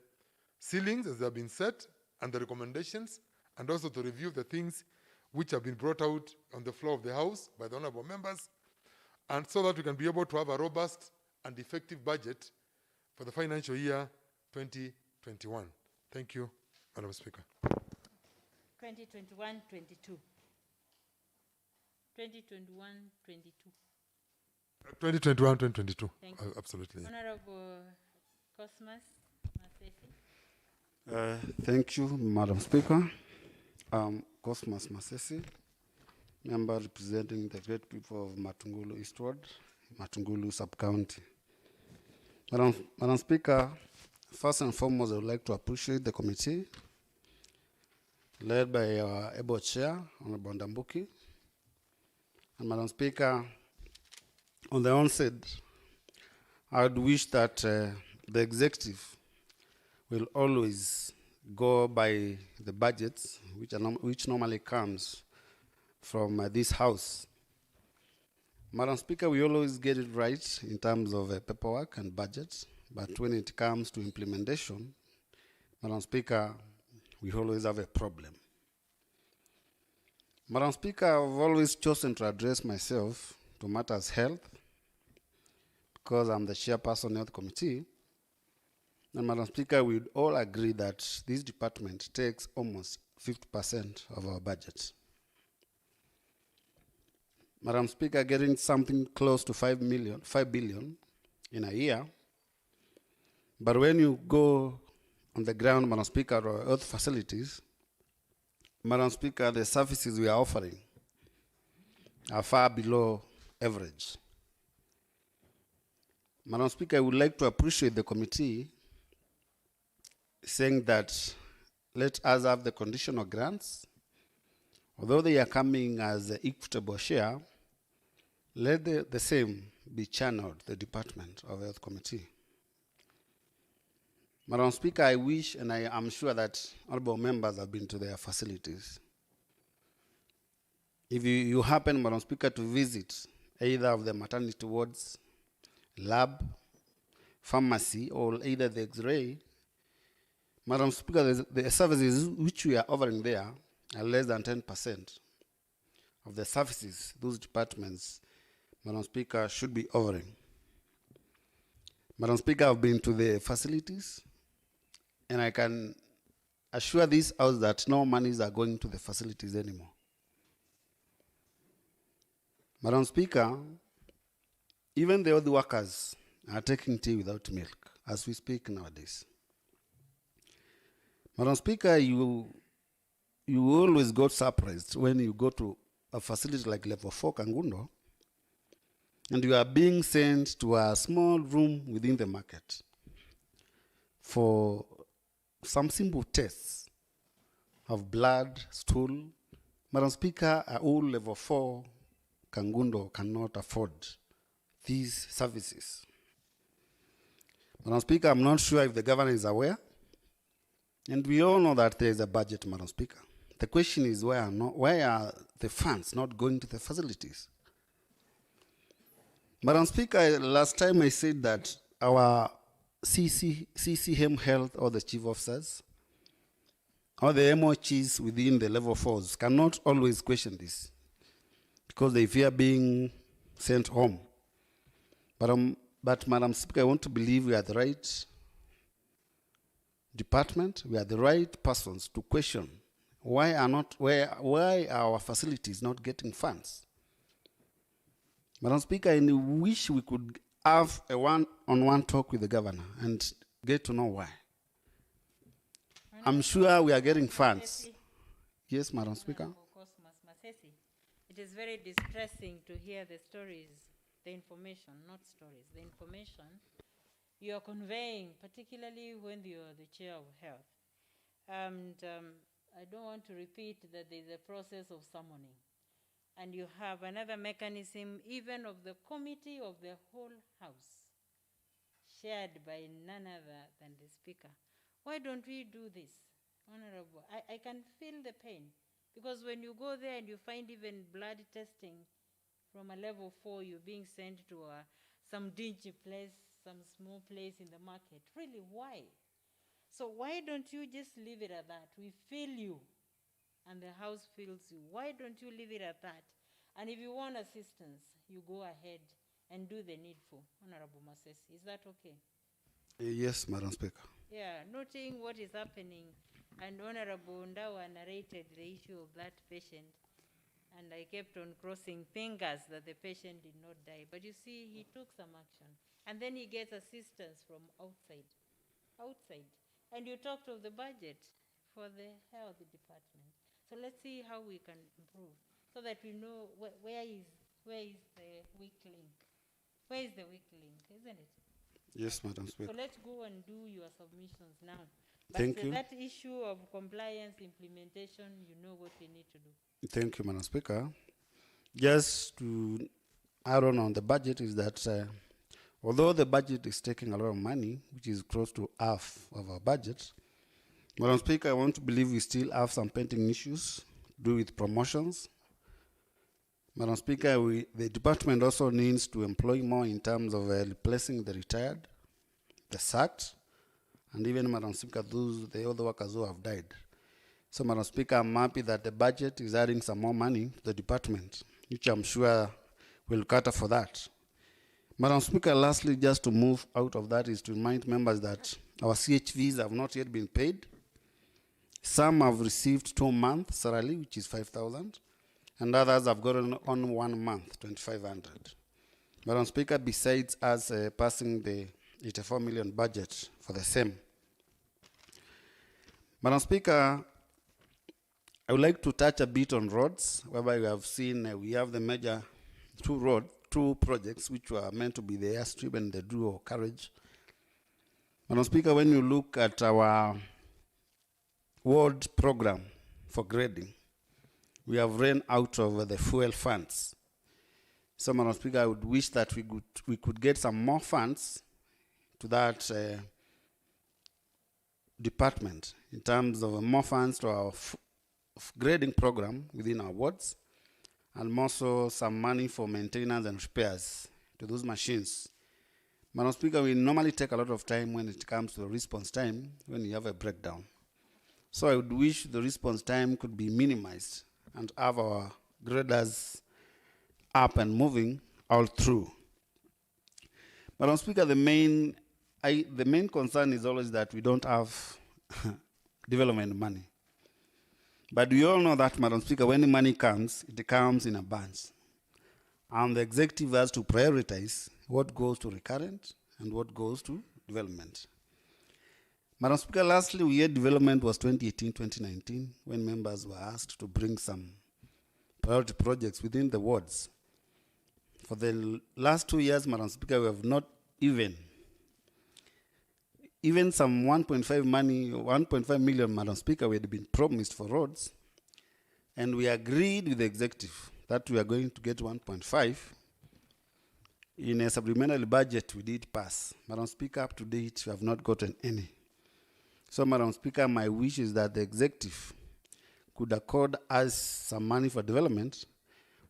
ceilings as they have been set and the recommendations, and also to review the things which have been brought out on the floor of the House by the honorable members, and so that we can be able to have a robust and effective budget for the financial year 2021. Thank you. Madam Speaker. 2021-22. 2021-22. 2021-2022. Thank you. Absolutely. Honorable Cosmas Masesi. Thank you, Madam Speaker. Cosmas Masesi, member representing the great people of Matungulu Eastward, Matungulu Sub-County. Madam Speaker, first and foremost, I would like to appreciate the committee led by our able chair, Honorable Ndambuki. And Madam Speaker, on the onset, I would wish that the executive will always go by the budgets which normally comes from this house. Madam Speaker, we always get it right in terms of paperwork and budgets, but when it comes to implementation, Madam Speaker, we always have a problem. Madam Speaker, I've always chosen to address myself to matters health because I'm the chairperson of the committee. And Madam Speaker, we would all agree that this department takes almost 50% of our budget. Madam Speaker, getting something close to 5 billion in a year. But when you go on the ground, Madam Speaker, or health facilities, Madam Speaker, the services we are offering are far below average. Madam Speaker, I would like to appreciate the committee saying that let us have the conditional grants. Although they are coming as an equitable share, let the same be channeled to the Department of Health Committee. Madam Speaker, I wish, and I am sure that honorable members have been to their facilities. If you happen, Madam Speaker, to visit either of the maternity wards, lab, pharmacy, or either the X-ray, Madam Speaker, the services which we are offering there are less than 10% of the services those departments, Madam Speaker, should be offering. Madam Speaker, I've been to the facilities, and I can assure this house that no monies are going to the facilities anymore. Madam Speaker, even the other workers are taking tea without milk as we speak nowadays. Madam Speaker, you always got surprised when you go to a facility like Level 4 Kangundo and you are being sent to a small room within the market for some simple tests of blood, stool. Madam Speaker, a whole Level 4 Kangundo cannot afford these services. Madam Speaker, I'm not sure if the governor is aware, and we all know that there is a budget, Madam Speaker. The question is why are the funds not going to the facilities? Madam Speaker, last time I said that our CCM Health or the chief officers or the MOHs within the Level 4s cannot always question this because they fear being sent home. But Madam Speaker, I want to believe we are the right department, we are the right persons to question why are our facilities not getting funds. Madam Speaker, I wish we could have a one-on-one talk with the governor and get to know why. I'm sure we are getting funds. Yes, Madam Speaker. It is very distressing to hear the stories, the information, not stories, the information you are conveying, particularly when you are the chair of health. And I don't want to repeat that there is a process of summoning. And you have another mechanism, even of the committee of the whole house, shared by none other than the speaker. Why don't we do this, Honorable? I can feel the pain, because when you go there and you find even blood testing from a Level 4, you're being sent to some dingy place, some small place in the market. Really, why? So why don't you just leave it at that? We feel you, and the house feels you. Why don't you leave it at that? And if you want assistance, you go ahead and do the needful. Honorable Masesi, is that okay? Yes, Madam Speaker. Yeah, noting what is happening And Honorable Ndawa narrated the issue of that patient, and I kept on crossing fingers that the patient did not die. But you see, he took some action. And then he gets assistance from outside. And you talked of the budget for the health department. So let's see how we can improve so that we know where is the weak link. Where is the weak link, isn't it? Yes, Madam Speaker. So let's go and do your submissions now. But Thank you. that issue of compliance implementation, you know what we need to do. Thank you, Madam Speaker. Just to add on the budget is that although the budget is taking a lot of money, which is close to half of our budget, Madam Speaker, I want to believe we still have some pending issues to do with promotions. Madam Speaker, the department also needs to employ more in terms of replacing the retired, the sacked, and even, Madam Speaker, the other workers who have died. So, Madam Speaker, I'm happy that the budget is adding some more money to the department, which I'm sure will cater for that. Madam Speaker, lastly, just to move out of that is to remind members that our CHVs have not yet been paid. Some have received 2 months salary, which is 5,000, and others have gotten on 1 month, 2,500. Madam Speaker, besides us passing the 84 million budget for the same. Madam Speaker, I would like to touch a bit on roads, whereby we have seen we have the major two projects which were meant to be the airstrip and the dual carriage. Madam Speaker, when you look at our ward program for grading, we have ran out of the fuel funds. So, Madam Speaker, I would wish that we could get some more funds to that department in terms of more funds to our grading program within our wards, and also some money for maintenance and repairs to those machines. Madam Speaker, we normally take a lot of time when it comes to response time when you have a breakdown. So I would wish the response time could be minimized and have our graders up and moving all through. Madam Speaker, the main concern is always that we don't have development money. But we all know that, Madam Speaker, when the money comes, it comes in a bunch. And the executive has to prioritize what goes to recurrent and what goes to development. Madam Speaker, lastly, we had development was 2018-2019, when members were asked to bring some priority projects within the wards. For the last 2 years, Madam Speaker, we have not even some 1.5 million, Madam Speaker, we had been promised for roads, and we agreed with the executive that we are going to get 1.5. In a supplementary budget, we did pass. Madam Speaker, up to date, we have not gotten any. So, Madam Speaker, my wish is that the executive could accord us some money for development,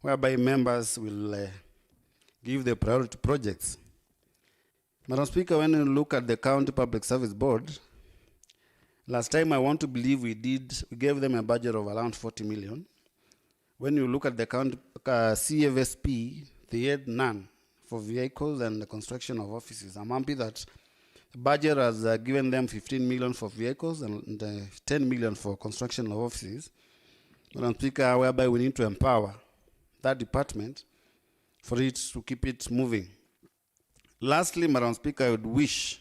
whereby members will give the priority projects. Madam Speaker, when you look at the County Public Service Board, last time I want to believe we gave them a budget of around 40 million. When you look at the county CFSP, they had none for vehicles and the construction of offices. I'm happy that the budget has given them 15 million for vehicles and 10 million for construction of offices. Madam Speaker, whereby we need to empower that department for it to keep it moving. Lastly, Madam Speaker, I would wish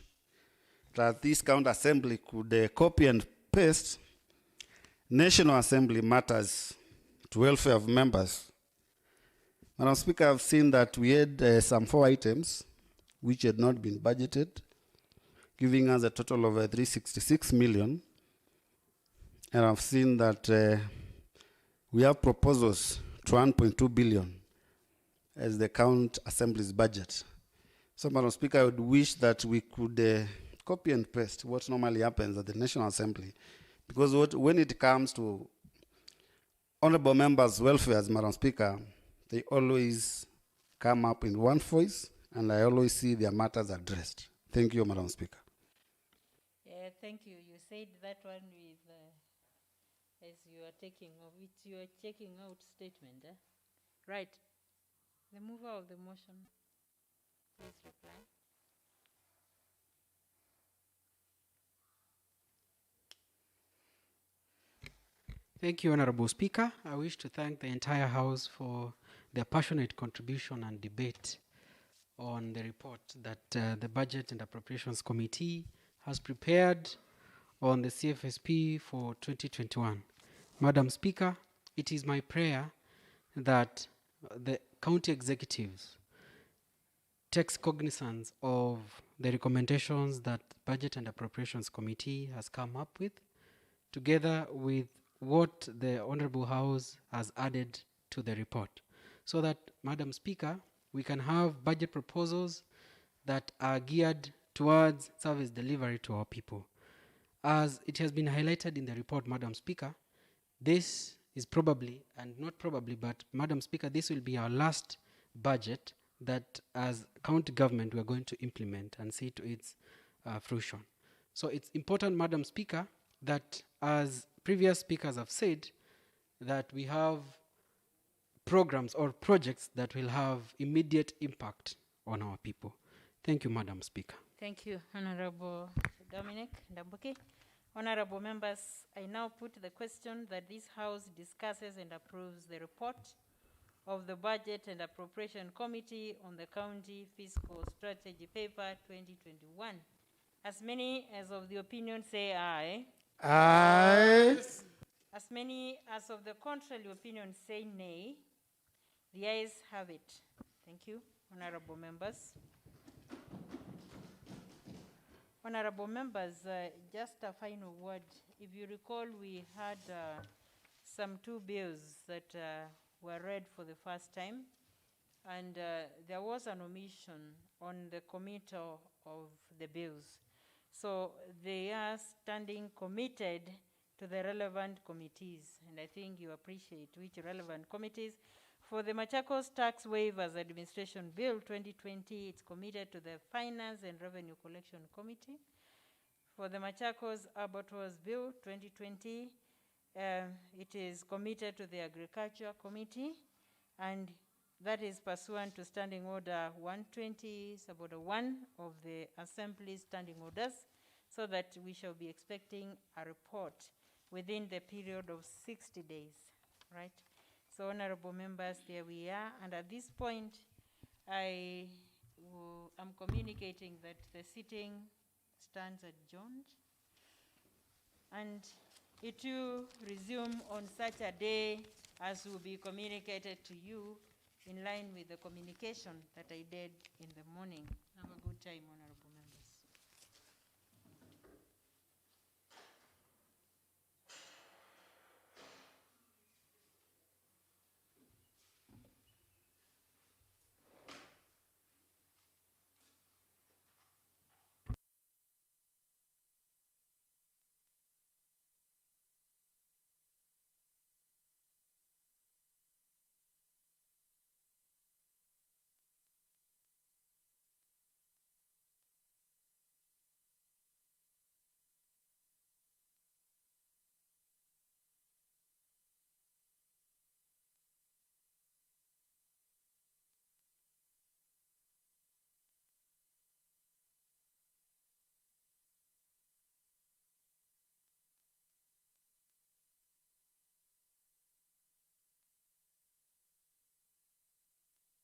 that this county assembly could copy and paste National Assembly matters to welfare of members. Madam Speaker, I've seen that we had some 4 items which had not been budgeted, giving us a total of 366 million. And I've seen that we have proposals to 1.2 billion as the county assembly's budget. So, Madam Speaker, I would wish that we could copy and paste what normally happens at the National Assembly, because when it comes to honorable members' welfare, Madam Speaker, they always come up in one voice, and I always see their matters addressed. Thank you, Madam Speaker. Thank you. You said that one with, as you are taking of it, you are checking out statement. Right. The mover of the motion, please reply. Thank you, Honorable Speaker. I wish to thank the entire House for their passionate contribution and debate on the report that the Budget and Appropriations Committee has prepared on the CFSP for 2021. Madam Speaker, it is my prayer that the county executives takes cognizance of the recommendations that Budget and Appropriations Committee has come up with, together with what the Honorable House has added to the report, so that, Madam Speaker, we can have budget proposals that are geared towards service delivery to our people. As it has been highlighted in the report, Madam Speaker, this is probably, and not probably, but Madam Speaker, this will be our last budget that as county government we are going to implement and see to its fruition. So it's important, Madam Speaker, that as previous speakers have said, that we have programs or projects that will have immediate impact on our people. Thank you, Madam Speaker. Thank you, Honorable Dominic Ndambuki. Honorable members, I now put the question that this House discusses and approves the report of the Budget and Appropriation Committee on the County Fiscal Strategy Paper 2021. As many as of the opinion say aye. Aye. As many as of the contrary opinion say nay. The ayes have it. Thank you, honorable members. Honorable members, just a final word. If you recall, we had some two bills that were read for the first time, and there was an omission on the committal of the bills. So they are standing committed to the relevant committees, and I think you appreciate which relevant committees. For the Machakos Tax Waivers Administration Bill 2020, it's committed to the Finance and Revenue Collection Committee. For the Machakos Abattoirs Bill 2020, it is committed to the Agriculture Committee, and that is pursuant to Standing Order 120, Suborder 1 of the Assembly's Standing Orders, so that we shall be expecting a report within the period of 60 days, right? So, honorable members, there we are. And at this point, I am communicating that the sitting stands adjourned. And it will resume on such a day as will be communicated to you in line with the communication that I did in the morning. Have a good time, honorable members.